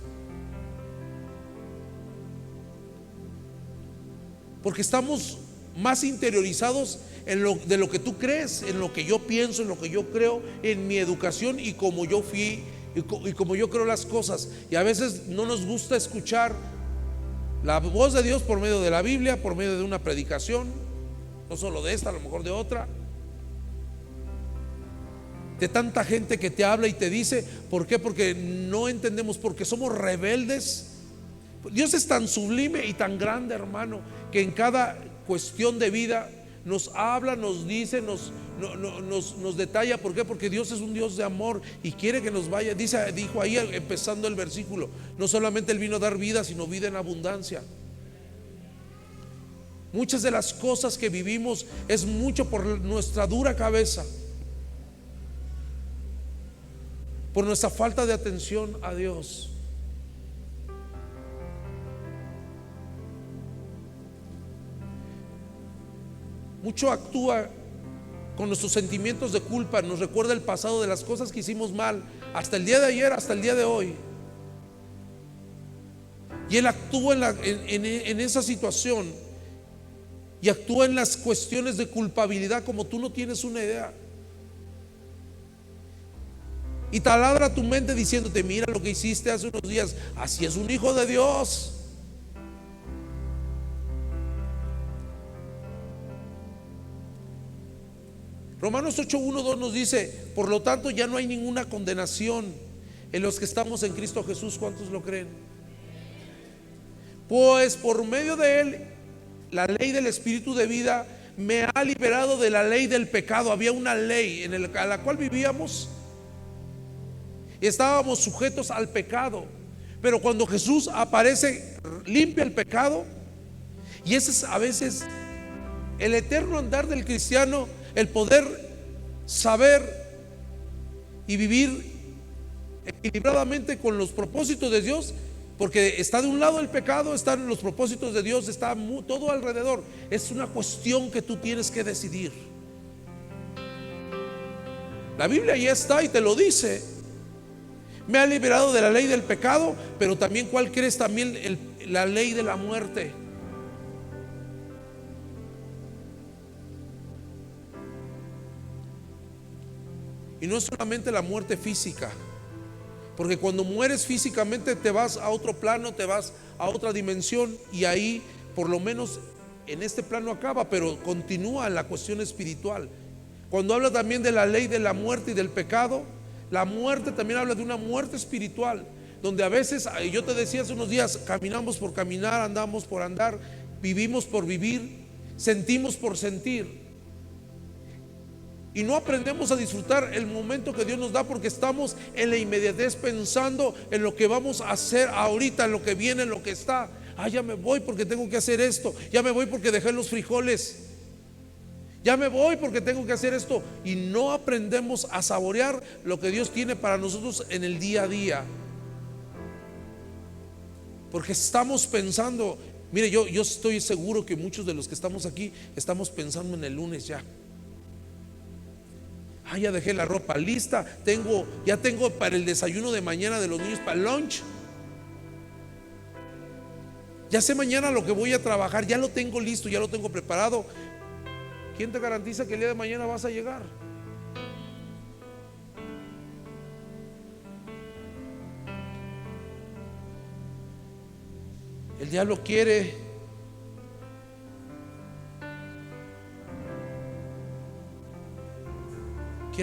Porque estamos más interiorizados de lo que tú crees, en lo que yo pienso, en lo que yo creo, en mi educación y como yo fui y como yo creo las cosas. Y a veces no nos gusta escuchar la voz de Dios por medio de la Biblia, por medio de una predicación, no solo de esta, a lo mejor de otra, de tanta gente que te habla y te dice. ¿Por qué? Porque no entendemos, porque somos rebeldes. Dios es tan sublime y tan grande, hermano, que en cada cuestión de vida nos habla, nos dice, nos detalla. ¿Por qué? Porque Dios es un Dios de amor y quiere que nos vaya. Dijo ahí empezando el versículo, no solamente Él vino a dar vida, sino vida en abundancia. Muchas de las cosas que vivimos es mucho por nuestra dura cabeza, por nuestra falta de atención a Dios. Mucho actúa con nuestros sentimientos de culpa, nos recuerda el pasado de las cosas que hicimos mal, hasta el día de ayer, hasta el día de hoy. Y Él actúa en esa situación, y actúa en las cuestiones de culpabilidad como tú no tienes una idea. Y taladra tu mente diciéndote: mira lo que hiciste hace unos días, así es un hijo de Dios. Romanos 8, 1, 2 nos dice: por lo tanto ya no hay ninguna condenación en los que estamos en Cristo Jesús. ¿Cuántos lo creen? Pues por medio de Él, la ley del Espíritu de vida me ha liberado de la ley del pecado. Había una ley a la cual vivíamos y estábamos sujetos al pecado, pero cuando Jesús aparece, limpia el pecado. Y ese es a veces el eterno andar del cristiano, el poder saber y vivir equilibradamente con los propósitos de Dios, porque está de un lado el pecado, están los propósitos de Dios, está todo alrededor. Es una cuestión que tú tienes que decidir. La Biblia ya está y te lo dice: me ha liberado de la ley del pecado, pero también, ¿cuál crees? También la ley de la muerte. Y no es solamente la muerte física, porque cuando mueres físicamente te vas a otro plano, te vas a otra dimensión, y ahí por lo menos en este plano acaba, pero continúa en la cuestión espiritual. Cuando habla también de la ley de la muerte y del pecado, la muerte también habla de una muerte espiritual, donde a veces, yo te decía hace unos días, caminamos por caminar, andamos por andar, vivimos por vivir, sentimos por sentir, y no aprendemos a disfrutar el momento que Dios nos da, porque estamos en la inmediatez pensando en lo que vamos a hacer ahorita, en lo que viene, en lo que está. Ya me voy porque tengo que hacer esto, ya me voy porque dejé los frijoles, ya me voy porque tengo que hacer esto, y no aprendemos a saborear lo que Dios tiene para nosotros en el día a día, porque estamos pensando. Mire, yo estoy seguro que muchos de los que estamos aquí estamos pensando en el lunes ya. Ya dejé la ropa lista, ya tengo para el desayuno de mañana de los niños, para el lunch. Ya sé mañana lo que voy a trabajar, ya lo tengo listo, ya lo tengo preparado. ¿Quién te garantiza que el día de mañana vas a llegar? El diablo quiere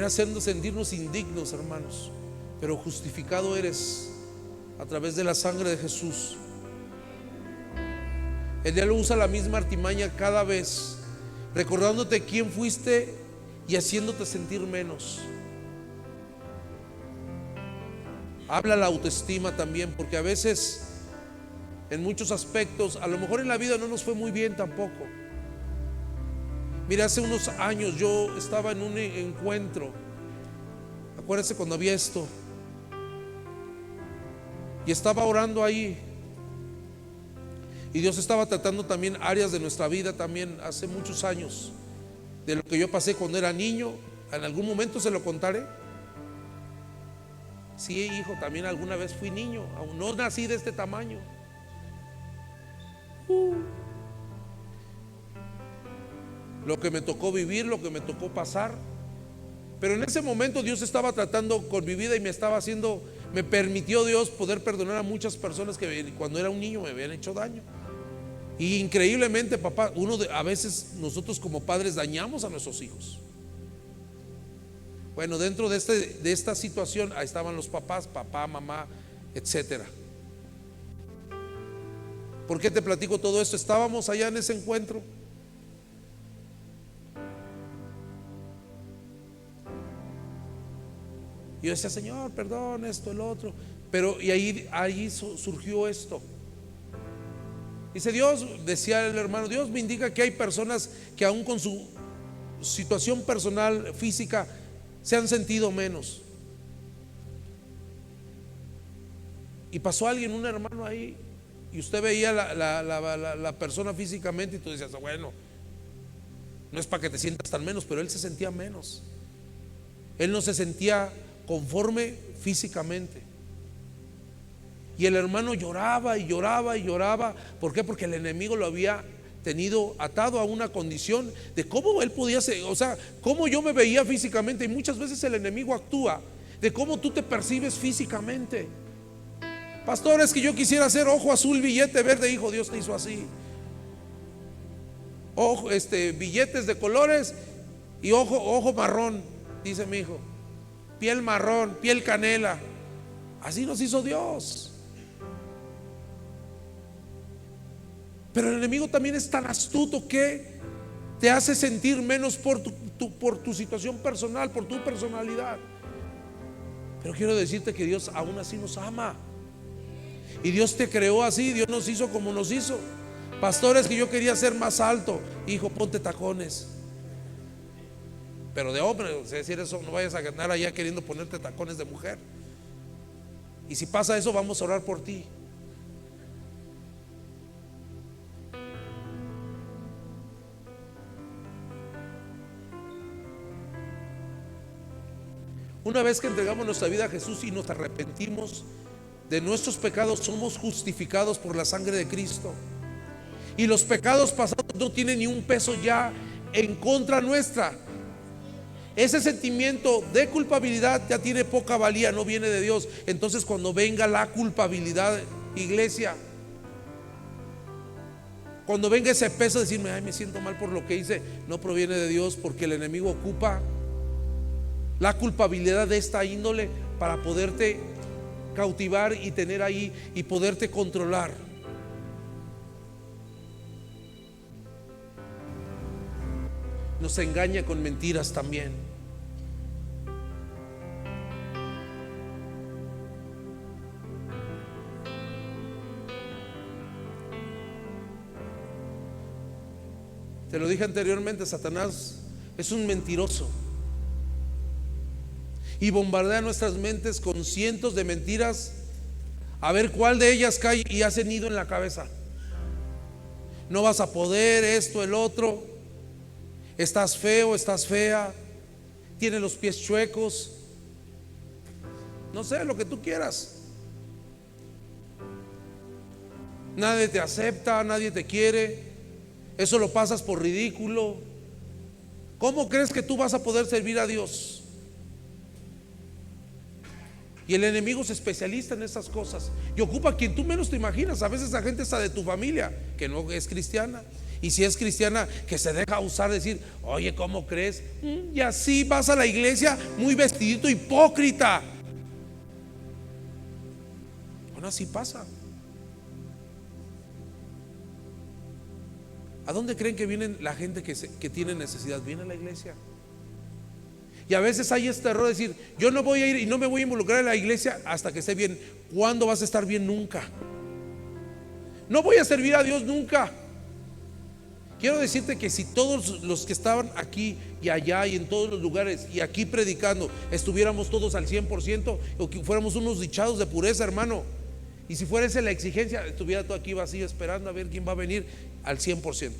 hacernos sentirnos indignos, hermanos, pero justificado eres a través de la sangre de Jesús. El diablo usa la misma artimaña cada vez, recordándote quién fuiste y haciéndote sentir menos. Habla la autoestima también, porque a veces en muchos aspectos, a lo mejor en la vida no nos fue muy bien tampoco. Mira, hace unos años yo estaba en un encuentro, acuérdense cuando había esto, y estaba orando ahí, y Dios estaba tratando también áreas de nuestra vida también hace muchos años, de lo que yo pasé cuando era niño. En algún momento se lo contaré. Sí, hijo, también alguna vez fui niño, aún no nací de este tamaño. Lo que me tocó vivir, lo que me tocó pasar. Pero en ese momento Dios estaba tratando con mi vida y me permitió Dios poder perdonar a muchas personas que cuando era un niño me habían hecho daño. Y increíblemente, papá, a veces nosotros como padres dañamos a nuestros hijos. Bueno, dentro de esta situación, ahí estaban los papás, papá, mamá, etcétera. ¿Por qué te platico todo esto? Estábamos allá en ese encuentro. Y yo decía: Señor, perdón, esto, el otro. Pero y ahí surgió esto. Dice Dios, decía el hermano, Dios me indica que hay personas que aún con su situación personal, física, se han sentido menos. Y pasó alguien, un hermano ahí, y usted veía la persona físicamente y tú decías: bueno, no es para que te sientas tan menos, pero él se sentía menos. Él no se sentía conforme físicamente. Y el hermano lloraba y lloraba y lloraba. ¿Por qué? Porque el enemigo lo había tenido atado a una condición de cómo él podía ser, o sea, cómo yo me veía físicamente. Y muchas veces el enemigo actúa de cómo tú te percibes físicamente. Pastor, es que yo quisiera hacer ojo azul, billete verde. Hijo, Dios te hizo así. Ojo, billetes de colores Y ojo marrón, dice mi hijo, piel marrón, piel canela. Así nos hizo Dios. Pero el enemigo también es tan astuto que te hace sentir menos por tu situación personal, por tu personalidad. Pero quiero decirte que Dios aún así nos ama. Y Dios te creó así, Dios nos hizo como nos hizo. Pastores, que yo quería ser más alto. Hijo, ponte tacones. Pero de hombre, es decir, eso, no vayas a ganar allá queriendo ponerte tacones de mujer. Y si pasa eso, vamos a orar por ti. Una vez que entregamos nuestra vida a Jesús y nos arrepentimos de nuestros pecados, somos justificados por la sangre de Cristo. Y los pecados pasados no tienen ni un peso ya en contra nuestra. Ese sentimiento de culpabilidad ya tiene poca valía, no viene de Dios. Entonces, cuando venga la culpabilidad, iglesia, cuando venga ese peso de decirme, ay, me siento mal por lo que hice, no proviene de Dios, porque el enemigo ocupa la culpabilidad de esta índole para poderte cautivar y tener ahí y poderte controlar. Nos engaña con mentiras también. Te lo dije anteriormente, Satanás es un mentiroso y bombardea nuestras mentes con cientos de mentiras, a ver cuál de ellas cae y hace nido en la cabeza. No vas a poder, esto, el otro, estás feo, estás fea, tienes los pies chuecos, no sé, lo que tú quieras. Nadie te acepta, nadie te quiere, eso lo pasas por ridículo. ¿Cómo crees que tú vas a poder servir a Dios? Y el enemigo es especialista en esas cosas y ocupa a quien tú menos te imaginas. A veces la gente está de tu familia que no es cristiana, y si es cristiana, que se deja usar, decir, oye, ¿cómo crees? Y así vas a la iglesia muy vestidito, hipócrita. Bueno, así pasa. ¿A dónde creen que viene la gente que tiene necesidad? Viene a la iglesia. Y a veces hay este error de decir, yo no voy a ir y no me voy a involucrar en la iglesia hasta que esté bien. ¿Cuándo vas a estar bien? Nunca. No voy a servir a Dios nunca. Quiero decirte que si todos los que estaban aquí y allá y en todos los lugares y aquí predicando estuviéramos todos al 100%, o que fuéramos unos dichados de pureza, hermano, y si fuera esa la exigencia, estuviera todo aquí vacío esperando a ver quién va a venir al 100%.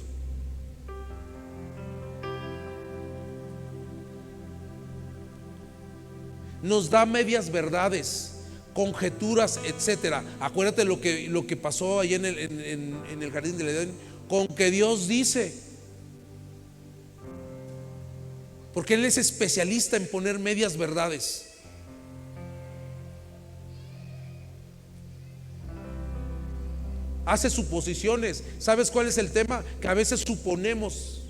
Nos da medias verdades, conjeturas, etcétera. Acuérdate lo que pasó ahí en el jardín del Edén, con que Dios dice, porque Él es especialista en poner medias verdades. Hace suposiciones. ¿Sabes cuál es el tema? Que a veces suponemos.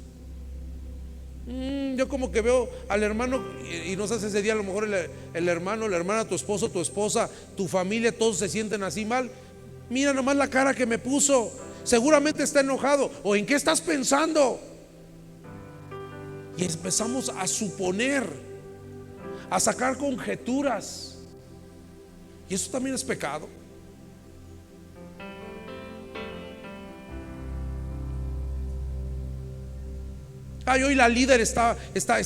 Yo como que veo al hermano y no sé, ese día a lo mejor el hermano, la hermana, tu esposo, tu esposa, tu familia, todos se sienten así mal. Mira nomás la cara que me puso, seguramente está enojado. ¿O en qué estás pensando? Y empezamos a suponer, a sacar conjeturas. Y eso también es pecado. Ay, hoy la líder está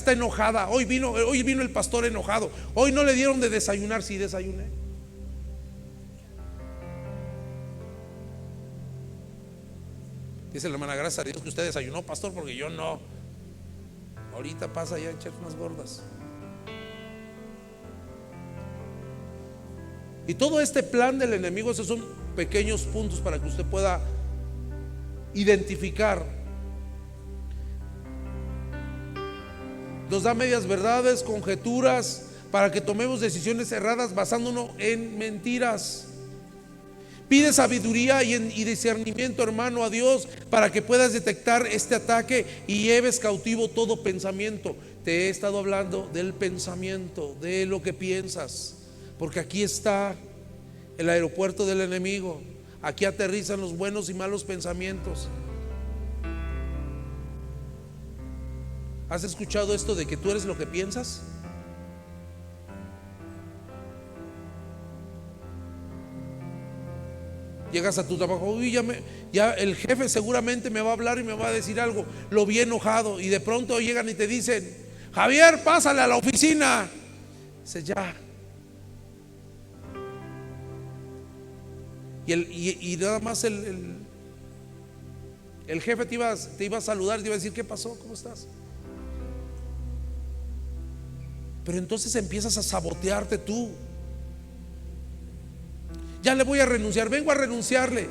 enojada. Hoy vino el pastor enojado. Hoy no le dieron de desayunar. Sí, desayuné. Dice la hermana, gracias a Dios que usted desayunó, pastor, porque yo no. Ahorita pasa ya a echar unas gordas. Y todo este plan del enemigo, esos son pequeños puntos para que usted pueda identificar. Nos da medias verdades, conjeturas, para que tomemos decisiones erradas basándonos en mentiras. Pide sabiduría y discernimiento, hermano, a Dios, para que puedas detectar este ataque y lleves cautivo todo pensamiento. te he estado hablando del pensamiento, de lo que piensas, porque aquí está el aeropuerto del enemigo. Aquí aterrizan los buenos y malos pensamientos. ¿Has escuchado esto de que tú eres lo que piensas? Llegas a tu trabajo, uy, ya el jefe seguramente me va a hablar y me va a decir algo. Lo vi enojado, y de pronto llegan y te dicen: Javier, pásale a la oficina. Dice, ya. Y nada más el jefe te iba a saludar, te iba a decir: ¿qué pasó? ¿Cómo estás? Pero entonces empiezas a sabotearte tú. Ya le voy a renunciar, vengo a renunciarle.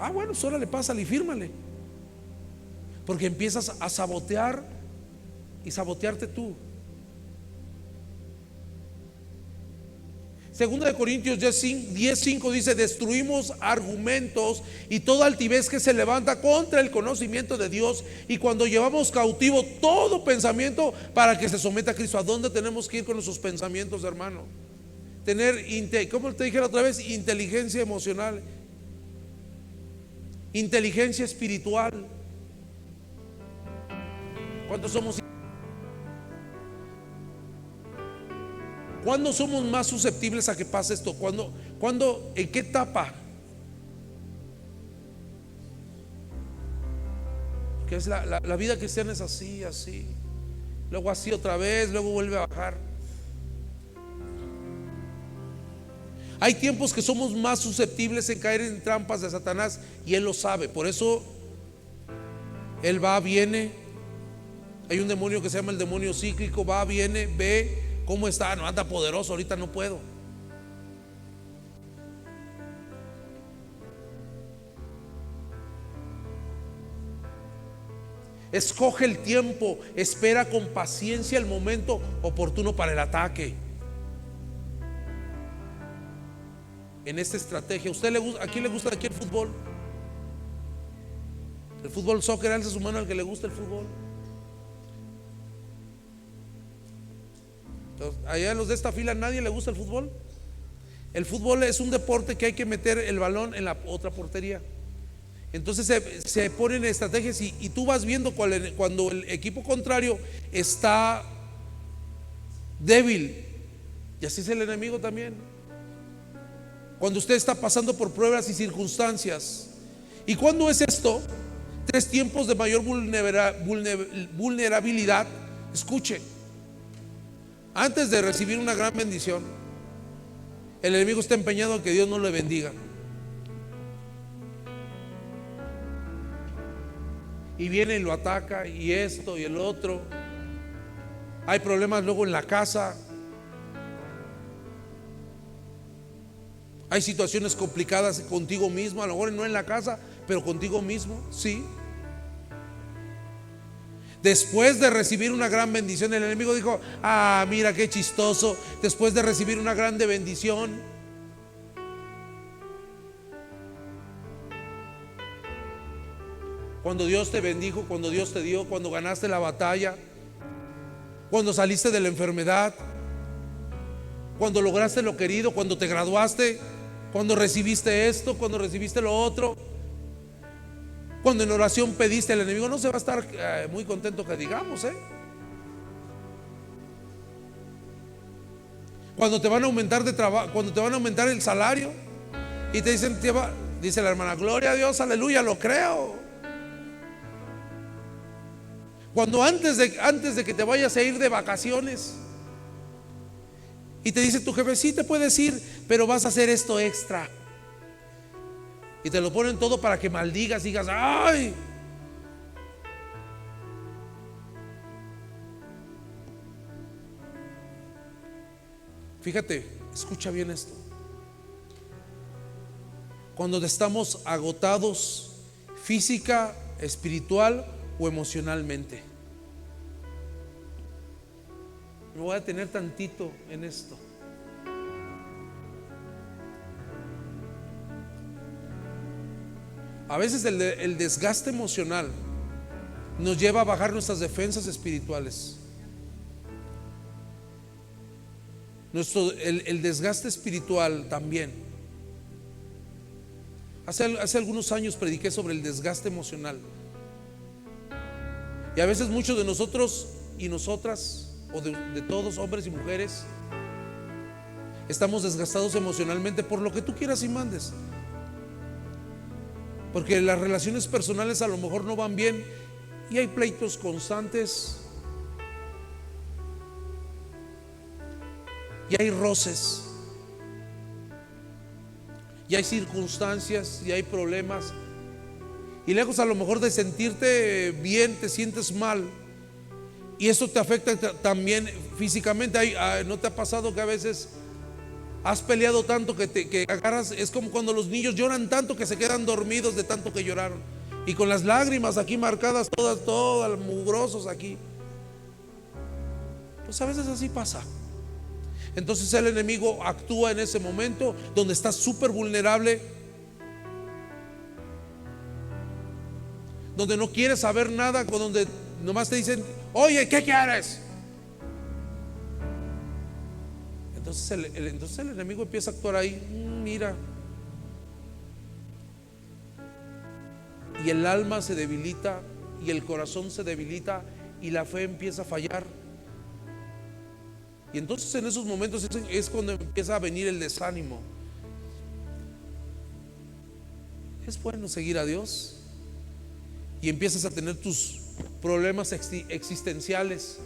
Ah, bueno, pues órale, pásale y fírmale. Porque empiezas a sabotear y sabotearte tú. Segunda de Corintios 10:5 dice: destruimos argumentos y toda altivez que se levanta contra el conocimiento de Dios, y cuando llevamos cautivo todo pensamiento para que se someta a Cristo. ¿A dónde tenemos que ir con nuestros pensamientos, hermano? Tener, como te dije la otra vez, inteligencia emocional, inteligencia espiritual. ¿Cuántos somos? ¿Cuándo somos más susceptibles a que pase esto? ¿Cuándo, en qué etapa? Que es la vida cristiana es así, luego así otra vez, luego vuelve a bajar. Hay tiempos que somos más susceptibles en caer en trampas de Satanás, y él lo sabe. Por eso él va, viene. Hay un demonio que se llama el demonio cíclico. Va, viene, ve cómo está. No, anda poderoso, ahorita no puedo. Escoge el tiempo, espera con paciencia el momento oportuno para el ataque. En esta estrategia, ¿a quién le gusta aquí el fútbol? El fútbol, soccer, alza su mano al que le gusta el fútbol. Allá en los de esta fila, ¿nadie le gusta el fútbol? El fútbol es un deporte que hay que meter el balón en la otra portería. Entonces se ponen estrategias, y tú vas viendo cuando el equipo contrario está débil. Y así es el enemigo también. Cuando usted está pasando por pruebas y circunstancias. ¿Y cuándo es esto? 3 tiempos de mayor vulnerabilidad. Escuche: antes de recibir una gran bendición, el enemigo está empeñado en que Dios no le bendiga. Y viene y lo ataca, y esto y el otro. Hay problemas luego en la casa. Hay situaciones complicadas contigo mismo, a lo mejor no en la casa, pero contigo mismo, sí. Después de recibir una gran bendición, el enemigo dijo: ah, mira qué chistoso. Después de recibir una grande bendición, cuando Dios te bendijo, cuando Dios te dio, cuando ganaste la batalla, cuando saliste de la enfermedad, cuando lograste lo querido, cuando te graduaste, cuando recibiste esto, cuando recibiste lo otro, cuando en oración pediste, el enemigo no se va a estar muy contento que digamos, Cuando te van a aumentar de trabajo, cuando te van a aumentar el salario y te dicen, dice la hermana: gloria a Dios, aleluya, lo creo. Cuando antes de que te vayas a ir de vacaciones y te dice tu jefe: sí, te puedes ir, pero vas a hacer esto extra. Y te lo ponen todo para que maldigas, digas: ay. Fíjate, escucha bien esto. Cuando estamos agotados física, espiritual o emocionalmente. Me voy a detener tantito en esto. A veces el desgaste emocional nos lleva a bajar nuestras defensas espirituales. el desgaste espiritual también. Hace algunos años prediqué sobre el desgaste emocional. Y a veces muchos de nosotros y nosotras, o de todos, hombres y mujeres, estamos desgastados emocionalmente por lo que tú quieras y mandes. Porque las relaciones personales a lo mejor no van bien y hay pleitos constantes y hay roces y hay circunstancias y hay problemas, y lejos a lo mejor de sentirte bien, te sientes mal, y eso te afecta también físicamente. ¿No te ha pasado que a veces has peleado tanto que agarras? Es como cuando los niños lloran tanto que se quedan dormidos de tanto que lloraron, y con las lágrimas aquí marcadas todas mugrosos aquí. Pues a veces así pasa. Entonces el enemigo actúa en ese momento donde estás súper vulnerable, donde no quieres saber nada, donde nomás te dicen: oye, ¿qué quieres? Entonces el enemigo empieza a actuar ahí. Mira. Y el alma se debilita, y el corazón se debilita, y la fe empieza a fallar. Y entonces en esos momentos es cuando empieza a venir el desánimo. Es bueno seguir a Dios, y empiezas a tener tus problemas existenciales.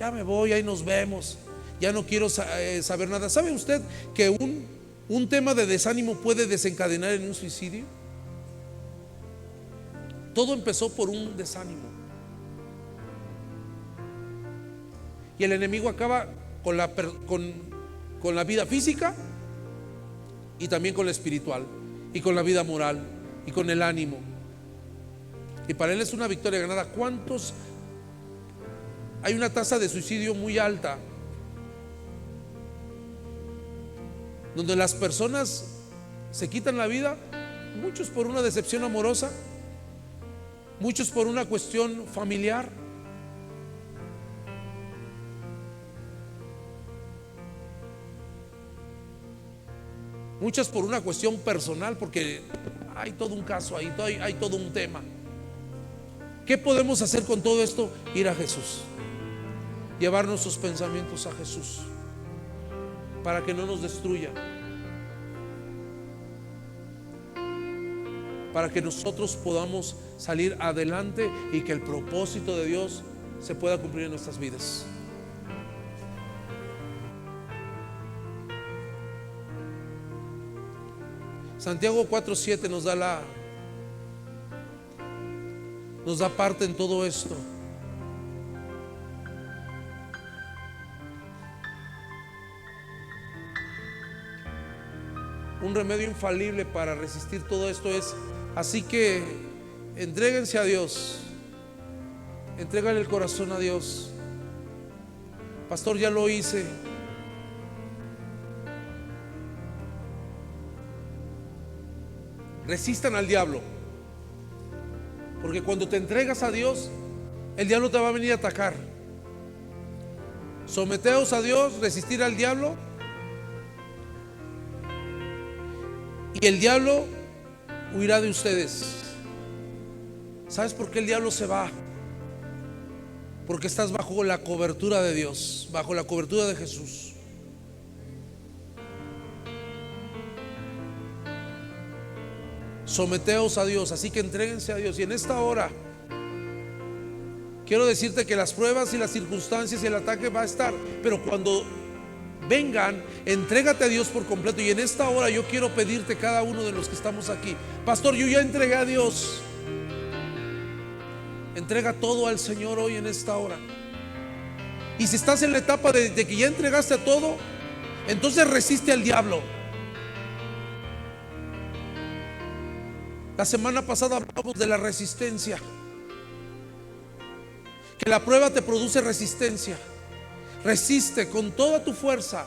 Ya me voy, ahí nos vemos, ya no quiero saber nada. ¿Sabe usted que un tema de desánimo puede desencadenar en un suicidio? Todo empezó por un desánimo, y el enemigo acaba con la vida física, y también con la espiritual, y con la vida moral, y con el ánimo. Y para él es una victoria ganada. ¿Cuántos? Hay una tasa de suicidio muy alta, donde las personas se quitan la vida, muchos por una decepción amorosa, muchos por una cuestión familiar, muchas por una cuestión personal, porque hay todo un caso ahí, hay todo un tema. ¿Qué podemos hacer con todo esto? Ir a Jesús, llevar nuestros pensamientos a Jesús, para que no nos destruya, para que nosotros podamos salir adelante y que el propósito de Dios se pueda cumplir en nuestras vidas. Santiago 4:7 nos da parte en todo esto. Un remedio infalible para resistir todo esto es: así que entréguense a Dios, entrégale el corazón a Dios. Pastor, ya lo hice. Resistan al diablo, porque cuando te entregas a Dios, el diablo te va a venir a atacar. Someteos a Dios, resistir al diablo, y el diablo huirá de ustedes. ¿Sabes por qué el diablo se va? Porque estás bajo la cobertura de Dios, bajo la cobertura de Jesús. Someteos a Dios, así que entréguense a Dios. Y en esta hora quiero decirte que las pruebas y las circunstancias y el ataque va a estar, pero cuando vengan, entrégate a Dios por completo. Y en esta hora yo quiero pedirte, cada uno de los que estamos aquí: pastor, yo ya entregué a Dios. Entrega todo al Señor hoy en esta hora. Y si estás en la etapa de que ya entregaste a todo, entonces resiste al diablo. La semana pasada hablamos de la resistencia, que la prueba te produce resistencia. Resiste con toda tu fuerza.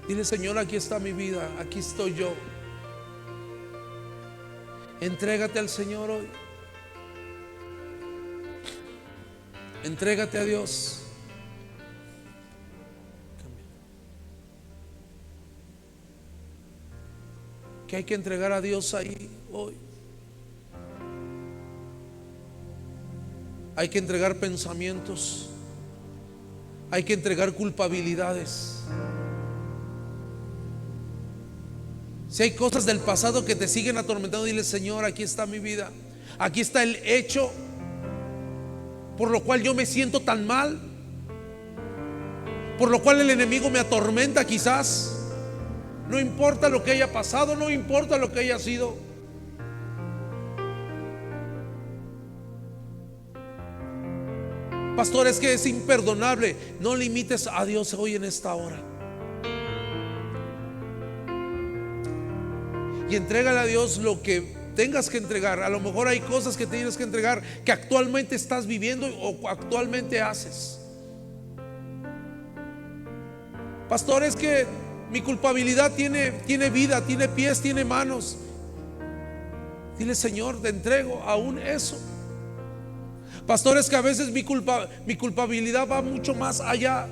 Dile: Señor, aquí está mi vida, aquí estoy yo. Entrégate al Señor hoy. Entrégate a Dios. que hay que entregar a Dios ahí hoy. Hay que entregar pensamientos, hay que entregar culpabilidades. Si hay cosas del pasado que te siguen atormentando, dile: Señor, aquí está mi vida, aquí está el hecho por lo cual yo me siento tan mal, por lo cual el enemigo me atormenta quizás. No importa lo que haya pasado, no importa lo que haya sido. Pastor, es que es imperdonable. No limites a Dios hoy en esta hora. Y entrégale a Dios lo que tengas que entregar. A lo mejor hay cosas que tienes que entregar que actualmente estás viviendo o actualmente haces. Pastor, es que mi culpabilidad tiene vida, tiene pies, tiene manos. Dile: Señor, te entrego aún eso. Pastor, es que a veces mi culpabilidad va mucho más allá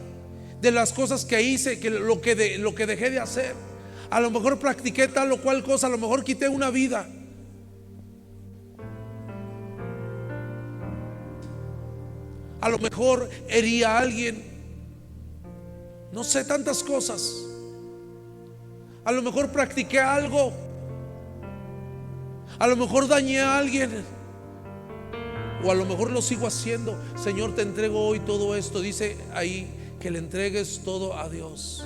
de las cosas que hice, que lo que dejé de hacer. A lo mejor practiqué tal o cual cosa, a lo mejor quité una vida. A lo mejor herí a alguien. No sé, tantas cosas. A lo mejor practiqué algo. A lo mejor dañé a alguien. O a lo mejor lo sigo haciendo. Señor, te entrego hoy todo esto. Dice ahí que le entregues todo a Dios.